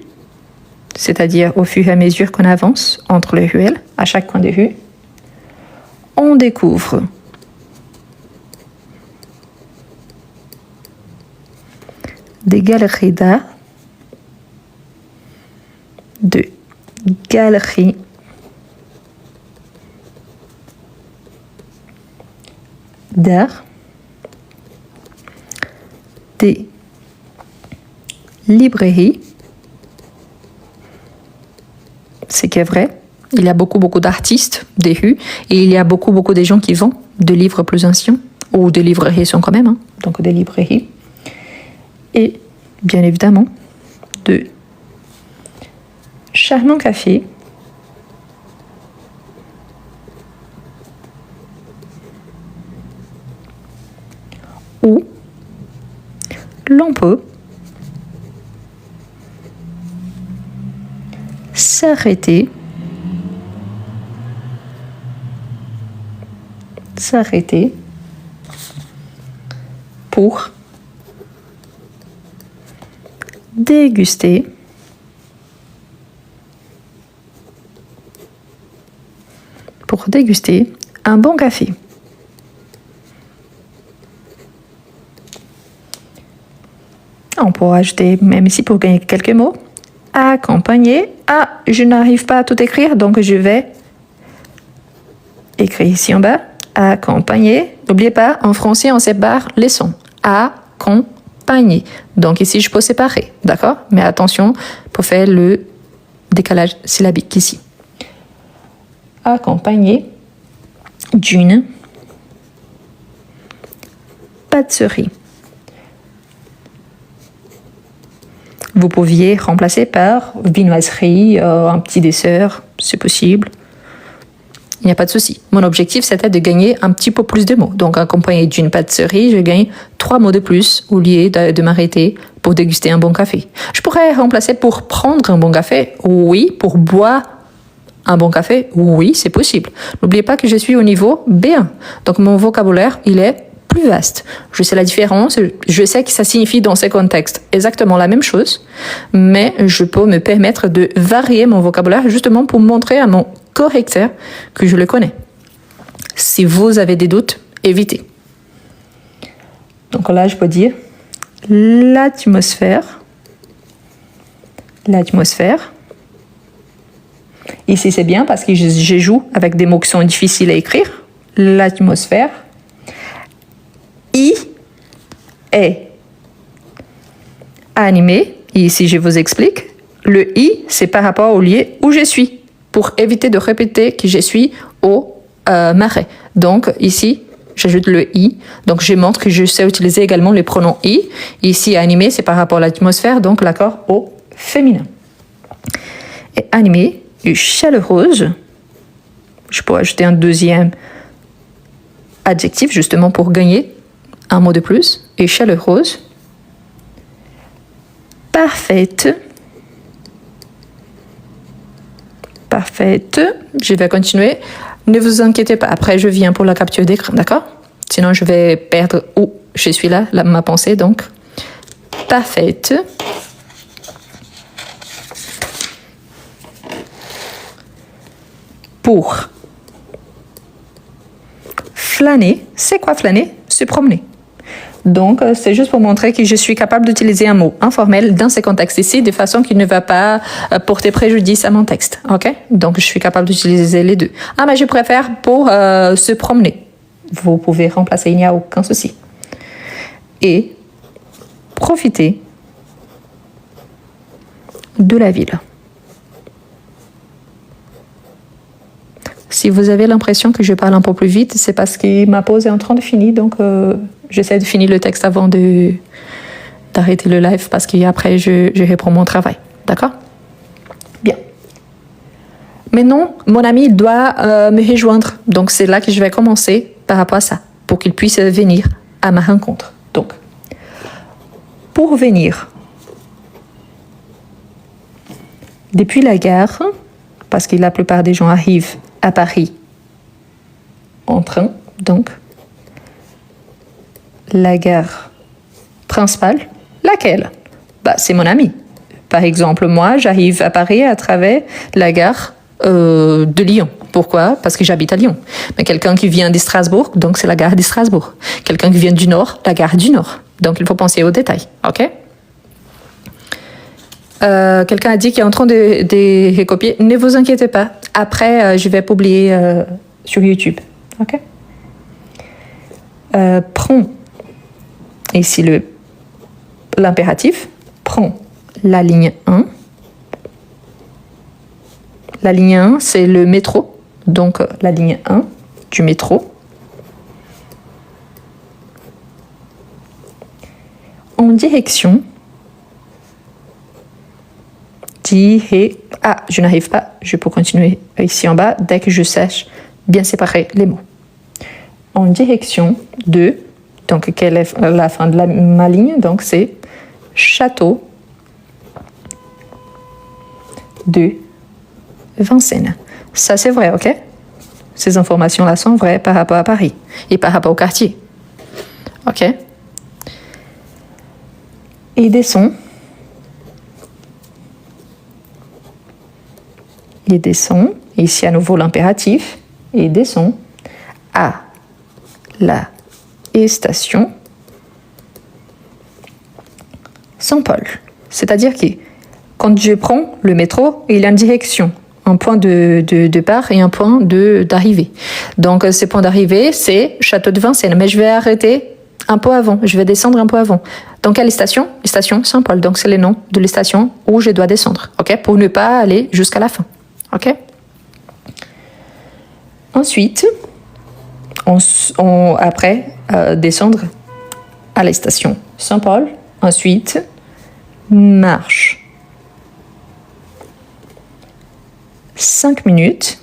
c'est-à-dire au fur et à mesure qu'on avance entre les ruelles, à chaque coin de rue, on découvre des galeries d'art, des librairies, c'est qui est vrai. Il y a beaucoup d'artistes des rues et il y a beaucoup de gens qui vendent des livres plus anciens ou des librairies sont quand même, hein, donc des librairies. Et bien évidemment, de charmants cafés où l'on peut s'arrêter pour déguster un bon café. On pourra ajouter, même ici pour gagner quelques mots, accompagner. Ah, je n'arrive pas à tout écrire, donc je vais écrire ici en bas. Accompagner. N'oubliez pas, en français, on sépare les sons. Accompagner. Donc ici, je peux séparer, d'accord? Mais attention pour faire le décalage syllabique ici. Accompagné d'une pâtisserie. Vous pouviez remplacer par viennoiserie, un petit dessert, c'est possible. Il n'y a pas de souci. Mon objectif, c'était de gagner un petit peu plus de mots. Donc, accompagné d'une pâtisserie, je gagne 3 mots de plus au lieu de m'arrêter pour déguster un bon café. Je pourrais remplacer pour prendre un bon café. Oui, pour boire un bon café. Oui, c'est possible. N'oubliez pas que je suis au niveau B1. Donc, mon vocabulaire, il est plus vaste. Je sais la différence. Je sais que ça signifie dans ces contextes exactement la même chose. Mais je peux me permettre de varier mon vocabulaire justement pour montrer à mon correcteur que je le connais. Si vous avez des doutes, évitez. Donc là, je peux dire l'atmosphère. Ici, c'est bien parce que je joue avec des mots qui sont difficiles à écrire. L'atmosphère. I est animé. Ici, je vous explique. Le I, c'est par rapport au lieu où je suis, pour éviter de répéter que je suis au marais. Donc, ici, j'ajoute le I. Donc, je montre que je sais utiliser également les pronoms I. Ici, animé, c'est par rapport à l'atmosphère, donc l'accord au féminin. Et animé, chaleureuse. Je peux ajouter un deuxième adjectif, justement, pour gagner un mot de plus. Et chaleureuse. Parfaite. Je vais continuer. Ne vous inquiétez pas. Après, je viens pour la capture d'écran, d'accord? Sinon, je vais perdre où je suis là, ma pensée, donc. Parfaite. Pour flâner. C'est quoi flâner? Se promener. Donc, c'est juste pour montrer que je suis capable d'utiliser un mot informel dans ces contextes ici, de façon qu'il ne va pas porter préjudice à mon texte. OK? Donc, je suis capable d'utiliser les deux. Ah, mais je préfère pour se promener. Vous pouvez remplacer, il n'y a aucun souci. Et profiter de la ville. Si vous avez l'impression que je parle un peu plus vite, c'est parce que ma pause est en train de finir, donc j'essaie de finir le texte avant de d'arrêter le live parce qu'après, je reprends mon travail. D'accord? Bien. Maintenant, mon ami doit me rejoindre. Donc, c'est là que je vais commencer par rapport à ça, pour qu'il puisse venir à ma rencontre. Donc, pour venir depuis la gare, parce que la plupart des gens arrivent à Paris en train, donc, la gare principale, laquelle? C'est mon ami. Par exemple, moi, j'arrive à Paris à travers la gare de Lyon. Pourquoi? Parce que j'habite à Lyon. Mais quelqu'un qui vient de Strasbourg, donc c'est la gare de Strasbourg. Quelqu'un qui vient du Nord, la gare du Nord. Donc il faut penser aux détails, ok? Quelqu'un a dit qu'il est en train de recopier. Ne vous inquiétez pas. Après, je vais publier sur YouTube, ok? Prends ici l'impératif. Prends la ligne 1. La ligne 1, c'est le métro. Donc, la ligne 1 du métro. En direction. Je n'arrive pas. Je peux continuer ici en bas dès que je sache bien séparer les mots. En direction de. Donc, quelle est la fin de ma ligne? Donc, c'est château de Vincennes. Ça, c'est vrai, ok? Ces informations-là sont vraies par rapport à Paris et par rapport au quartier. Ok? Et descend. Il descend. Ici, à nouveau, l'impératif. Et descend à la station Saint-Paul. C'est-à-dire que quand je prends le métro, il y a une direction, un point de départ et un point d'arrivée. Donc, ce point d'arrivée, c'est Château de Vincennes. Mais je vais arrêter un peu avant. Je vais descendre un peu avant. Donc, quelle station? Station Saint-Paul. Donc, c'est le nom de la station où je dois descendre. OK? Pour ne pas aller jusqu'à la fin. OK? Ensuite, après descendre à la station Saint-Paul. Ensuite, marche 5 minutes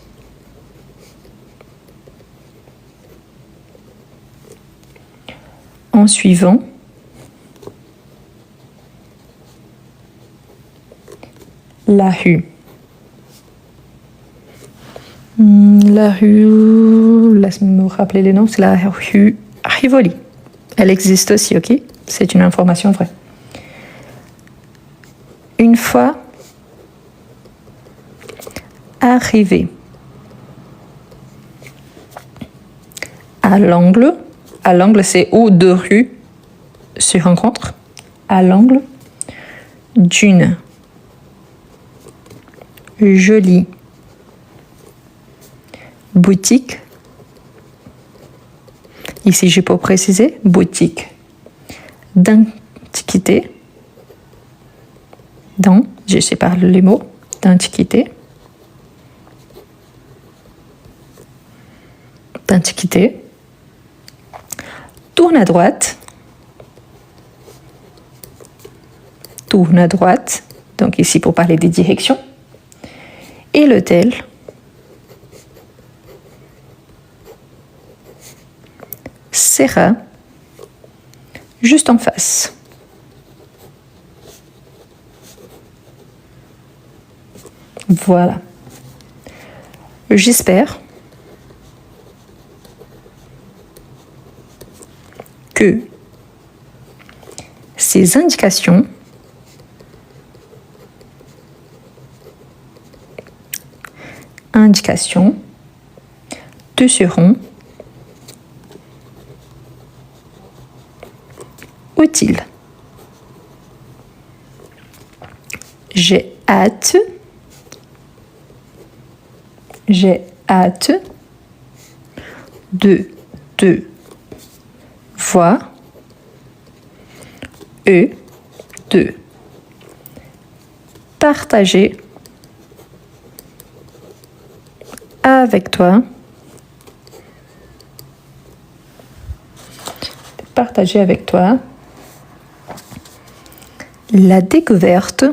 en suivant la rue. La rue, laisse-moi me rappeler les noms, c'est la rue Rivoli. Elle existe aussi, ok? C'est une information vraie. Une fois arrivé à l'angle c'est où deux rues se rencontrent, à l'angle d'une jolie boutique. Ici, je peux préciser, boutique d'antiquité. Je sépare les mots, d'antiquité. D'antiquité. Tourne à droite. Tourne à droite. Donc ici, pour parler des directions. Et l'hôtel sera juste en face. Voilà. J'espère que ces indications te seront utiles. J'ai hâte de te voir et de partager avec toi la découverte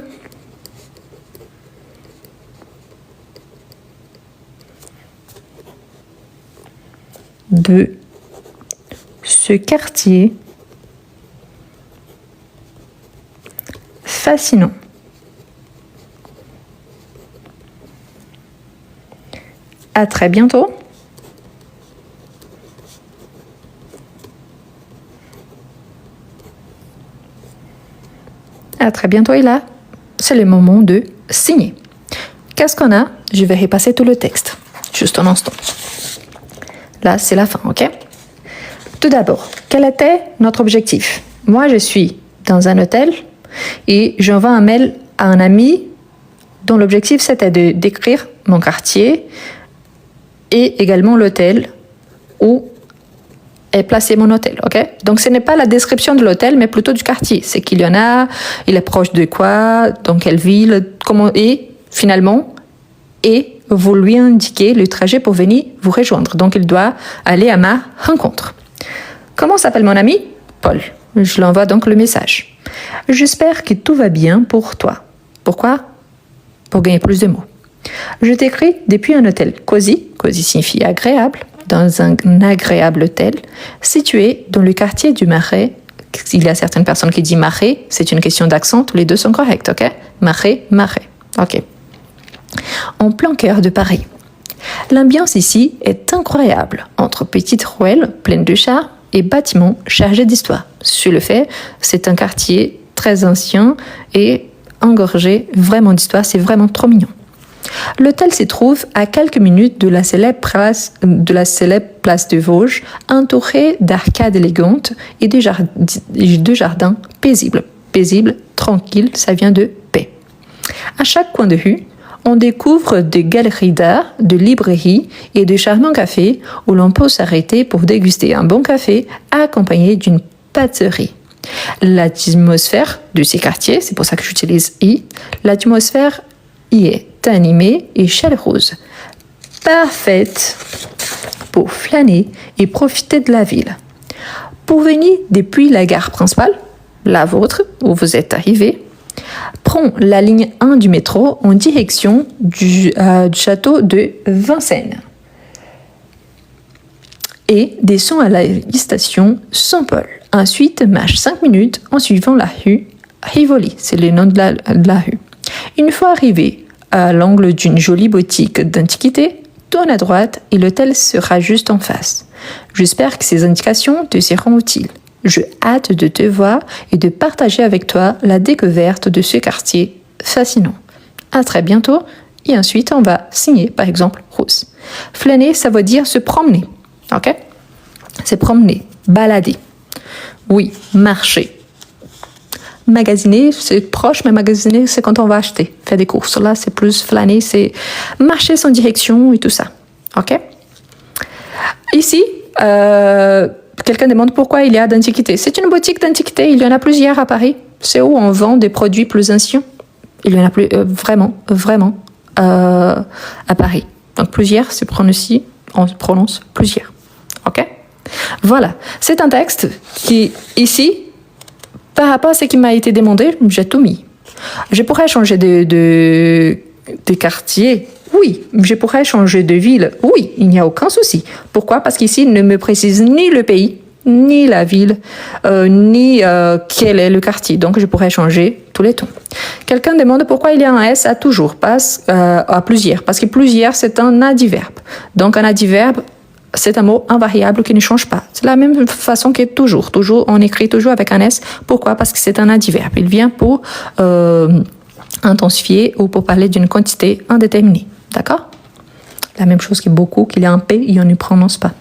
de ce quartier fascinant. À très bientôt. À très bientôt et là, c'est le moment de signer. Qu'est-ce qu'on a? Je vais repasser tout le texte. Juste un instant. Là, c'est la fin, ok? Tout d'abord, quel était notre objectif? Moi, je suis dans un hôtel et j'envoie un mail à un ami dont l'objectif c'était de décrire mon quartier et également l'hôtel où est placé mon hôtel, ok? Donc ce n'est pas la description de l'hôtel, mais plutôt du quartier. C'est qu'il y en a, il est proche de quoi, dans quelle ville, comment, et finalement, et vous lui indiquez le trajet pour venir vous rejoindre. Donc il doit aller à ma rencontre. Comment s'appelle mon ami? Paul. Je l'envoie donc le message. J'espère que tout va bien pour toi. Pourquoi? Pour gagner plus de mots. Je t'écris depuis un hôtel cosy, cosy signifie agréable, dans un agréable hôtel, situé dans le quartier du Marais. Il y a certaines personnes qui disent Marais, c'est une question d'accent, les deux sont corrects, ok? Marais, Marais, ok. En plein cœur de Paris. L'ambiance ici est incroyable, entre petites ruelles pleines de charme et bâtiments chargés d'histoire. Sur le fait, c'est un quartier très ancien et engorgé vraiment d'histoire, c'est vraiment trop mignon. L'hôtel se trouve à quelques minutes de la célèbre place de Vosges, entourée d'arcades élégantes et de jardins paisibles. Paisible, tranquille, ça vient de paix. À chaque coin de rue, on découvre des galeries d'art, de librairies et de charmants cafés où l'on peut s'arrêter pour déguster un bon café accompagné d'une pâtisserie. L'atmosphère de ces quartiers, c'est pour ça que j'utilise I, l'atmosphère y est animée et chaleureuse, parfaite pour flâner et profiter de la ville. Pour venir depuis la gare principale, la vôtre, où vous êtes arrivé, prends la ligne 1 du métro en direction du château de Vincennes et descends à la station Saint-Paul. Ensuite, marche 5 minutes en suivant la rue Rivoli, c'est le nom de la rue. Une fois arrivé à l'angle d'une jolie boutique d'antiquités, tourne à droite et l'hôtel sera juste en face. J'espère que ces indications te seront utiles. J'ai hâte de te voir et de partager avec toi la découverte de ce quartier fascinant. À très bientôt et ensuite on va signer par exemple Rose. Flâner, ça veut dire se promener, ok? C'est promener, balader. Oui, marcher. Magasiner, c'est proche, mais magasiner, c'est quand on va acheter, faire des courses. Là, c'est plus flâner, c'est marcher sans direction et tout ça. OK? Ici, quelqu'un demande pourquoi il y a d'antiquités. C'est une boutique d'antiquités, il y en a plusieurs à Paris. C'est où on vend des produits plus anciens. Il y en a plus, vraiment, à Paris. Donc plusieurs, on prononce plusieurs. OK? Voilà, c'est un texte qui, ici, par rapport à ce qui m'a été demandé, j'ai tout mis. Je pourrais changer de quartier, oui. Je pourrais changer de ville, oui. Il n'y a aucun souci. Pourquoi? Parce qu'ici, il ne me précise ni le pays, ni la ville, ni quel est le quartier. Donc, je pourrais changer tous les temps. Quelqu'un demande pourquoi il y a un S à toujours, pas à plusieurs. Parce que plusieurs, c'est un adverbe. Donc, un adverbe, c'est un mot invariable qui ne change pas. C'est la même façon que toujours. Toujours, on écrit toujours avec un S. Pourquoi? Parce que c'est un adverbe. Il vient pour intensifier ou pour parler d'une quantité indéterminée. D'accord? La même chose que beaucoup, qu'il y a un P et on ne prononce pas.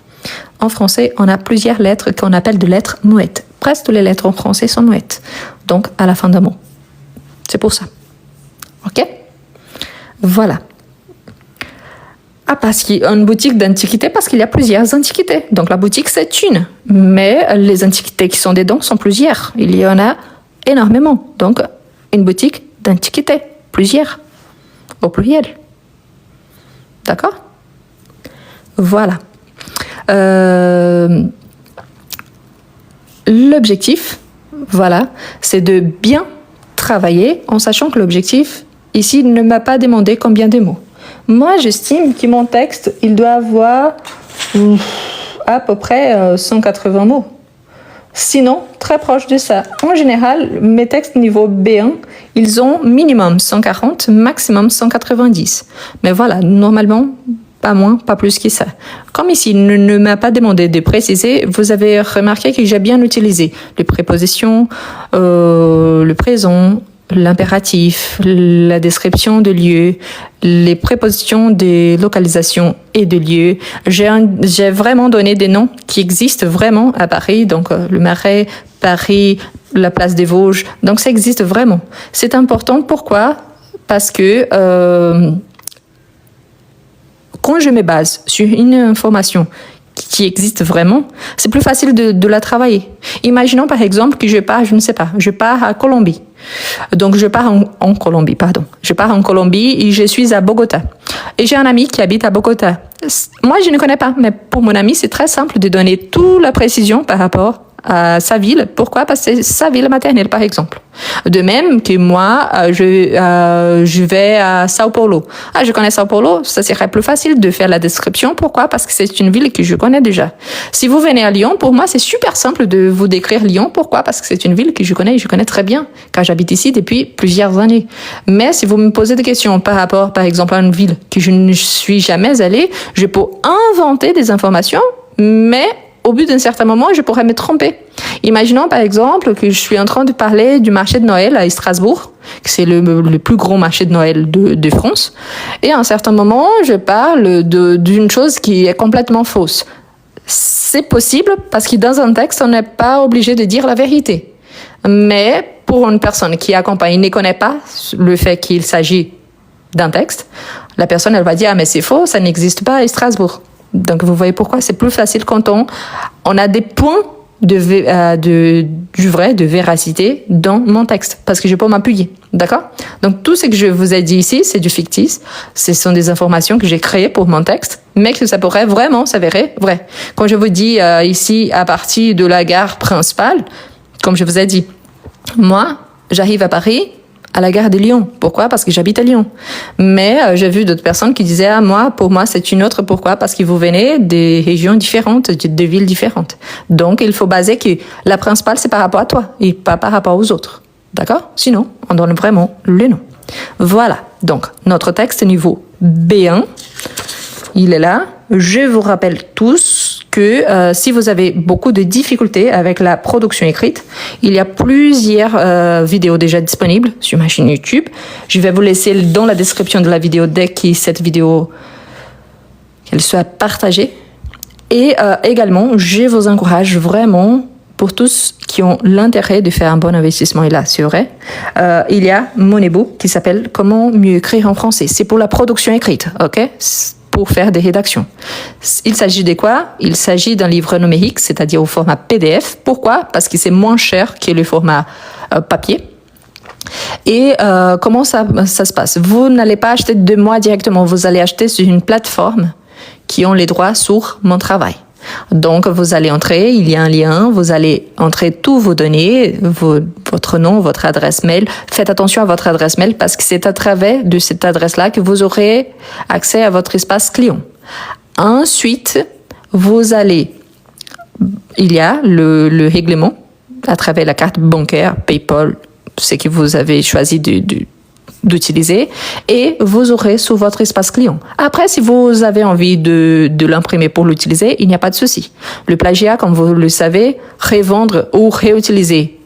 En français, on a plusieurs lettres qu'on appelle de lettres muettes. Presque toutes les lettres en français sont muettes. Donc, à la fin d'un mot. C'est pour ça. OK? Voilà. Ah, parce qu'il y a une boutique d'antiquités, parce qu'il y a plusieurs antiquités. Donc la boutique, c'est une. Mais les antiquités qui sont dedans sont plusieurs. Il y en a énormément. Donc, une boutique d'antiquités. Plusieurs. Au pluriel. D'accord? Voilà. L'objectif, voilà, c'est de bien travailler en sachant que l'objectif ici ne m'a pas demandé combien de mots. Moi, j'estime que mon texte, il doit avoir à peu près 180 mots. Sinon, très proche de ça. En général, mes textes niveau B1, ils ont minimum 140, maximum 190. Mais voilà, normalement, pas moins, pas plus que ça. Comme ici, il ne m'a pas demandé de préciser, vous avez remarqué que j'ai bien utilisé les prépositions, le présent, l'impératif, la description de lieu, les prépositions de localisation et de lieu. J'ai vraiment donné des noms qui existent vraiment à Paris, donc le Marais, Paris, la place des Vosges. Donc ça existe vraiment. C'est important. Pourquoi? Parce que quand je me base sur une information qui existe vraiment, c'est plus facile de la travailler. Imaginons par exemple que je pars à Colombie. Donc je pars en Colombie, pardon. Je pars en Colombie et je suis à Bogota. Et j'ai un ami qui habite à Bogota. Moi, je ne connais pas, mais pour mon ami, c'est très simple de donner toute la précision par rapport à sa ville. Pourquoi? Parce que c'est sa ville maternelle, par exemple. De même que moi, je vais à Sao Paulo. Je connais Sao Paulo, ça serait plus facile de faire la description. Pourquoi? Parce que c'est une ville que je connais déjà. Si vous venez à Lyon, pour moi, c'est super simple de vous décrire Lyon. Pourquoi? Parce que c'est une ville que je connais très bien, car j'habite ici depuis plusieurs années. Mais si vous me posez des questions par rapport, par exemple, à une ville que je ne suis jamais allée, je peux inventer des informations, mais au bout d'un certain moment, je pourrais me tromper. Imaginons par exemple que je suis en train de parler du marché de Noël à Strasbourg, que c'est le plus gros marché de Noël de France. Et à un certain moment, je parle d'une chose qui est complètement fausse. C'est possible parce que dans un texte, on n'est pas obligé de dire la vérité. Mais pour une personne qui accompagne, ne connaît pas le fait qu'il s'agit d'un texte, la personne, elle va dire « Ah, mais c'est faux, ça n'existe pas à Strasbourg ». Donc, vous voyez pourquoi c'est plus facile quand on a des points du vrai, de véracité dans mon texte, parce que je peux m'appuyer, d'accord? Donc, tout ce que je vous ai dit ici, c'est du fictif. Ce sont des informations que j'ai créées pour mon texte, mais que ça pourrait vraiment s'avérer vrai. Quand je vous dis ici, à partir de la gare principale, comme je vous ai dit, moi, j'arrive à Paris, à la gare de Lyon. Pourquoi? Parce que j'habite à Lyon. Mais j'ai vu d'autres personnes qui disaient pour moi, c'est une autre. Pourquoi? Parce que vous venez des régions différentes, de villes différentes. Donc, il faut baser que la principale, c'est par rapport à toi et pas par rapport aux autres. D'accord? Sinon, on donne vraiment le nom. Voilà. Donc, notre texte niveau B1, il est là. Je vous rappelle tous que si vous avez beaucoup de difficultés avec la production écrite, il y a plusieurs vidéos déjà disponibles sur ma chaîne YouTube. Je vais vous laisser dans la description de la vidéo dès que cette vidéo qu'elle soit partagée. Et également, je vous encourage vraiment, pour tous qui ont l'intérêt de faire un bon investissement, et là, c'est vrai, il y a mon ebook qui s'appelle « Comment mieux écrire en français ». C'est pour la production écrite, ok? Pour faire des rédactions. Il s'agit de quoi? Il s'agit d'un livre numérique, c'est-à-dire au format PDF. Pourquoi? Parce que c'est moins cher que le format papier. Et comment ça se passe? Vous n'allez pas acheter de moi directement, vous allez acheter sur une plateforme qui ont les droits sur mon travail. Donc, vous allez entrer, il y a un lien, vous allez entrer tous vos données, votre nom, votre adresse mail. Faites attention à votre adresse mail parce que c'est à travers de cette adresse-là que vous aurez accès à votre espace client. Ensuite, il y a le règlement à travers la carte bancaire, PayPal, ce que vous avez choisi d'utiliser, et vous aurez sur votre espace client. Après, si vous avez envie de l'imprimer pour l'utiliser, il n'y a pas de souci. Le plagiat, comme vous le savez, revendre ou réutiliser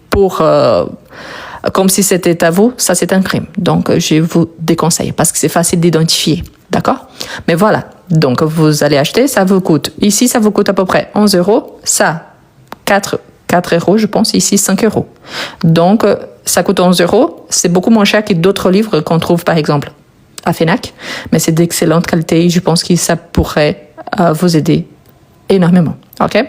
comme si c'était à vous, ça c'est un crime. Donc, je vous déconseille parce que c'est facile d'identifier. D'accord? Mais voilà. Donc, vous allez acheter, ça vous coûte. Ici, ça vous coûte à peu près 11 €. Ça, 4 €, je pense. Ici, 5 €. Donc, ça coûte 11 €. C'est beaucoup moins cher que d'autres livres qu'on trouve, par exemple, à Fnac. Mais c'est d'excellente qualité. Je pense que ça pourrait vous aider énormément. OK?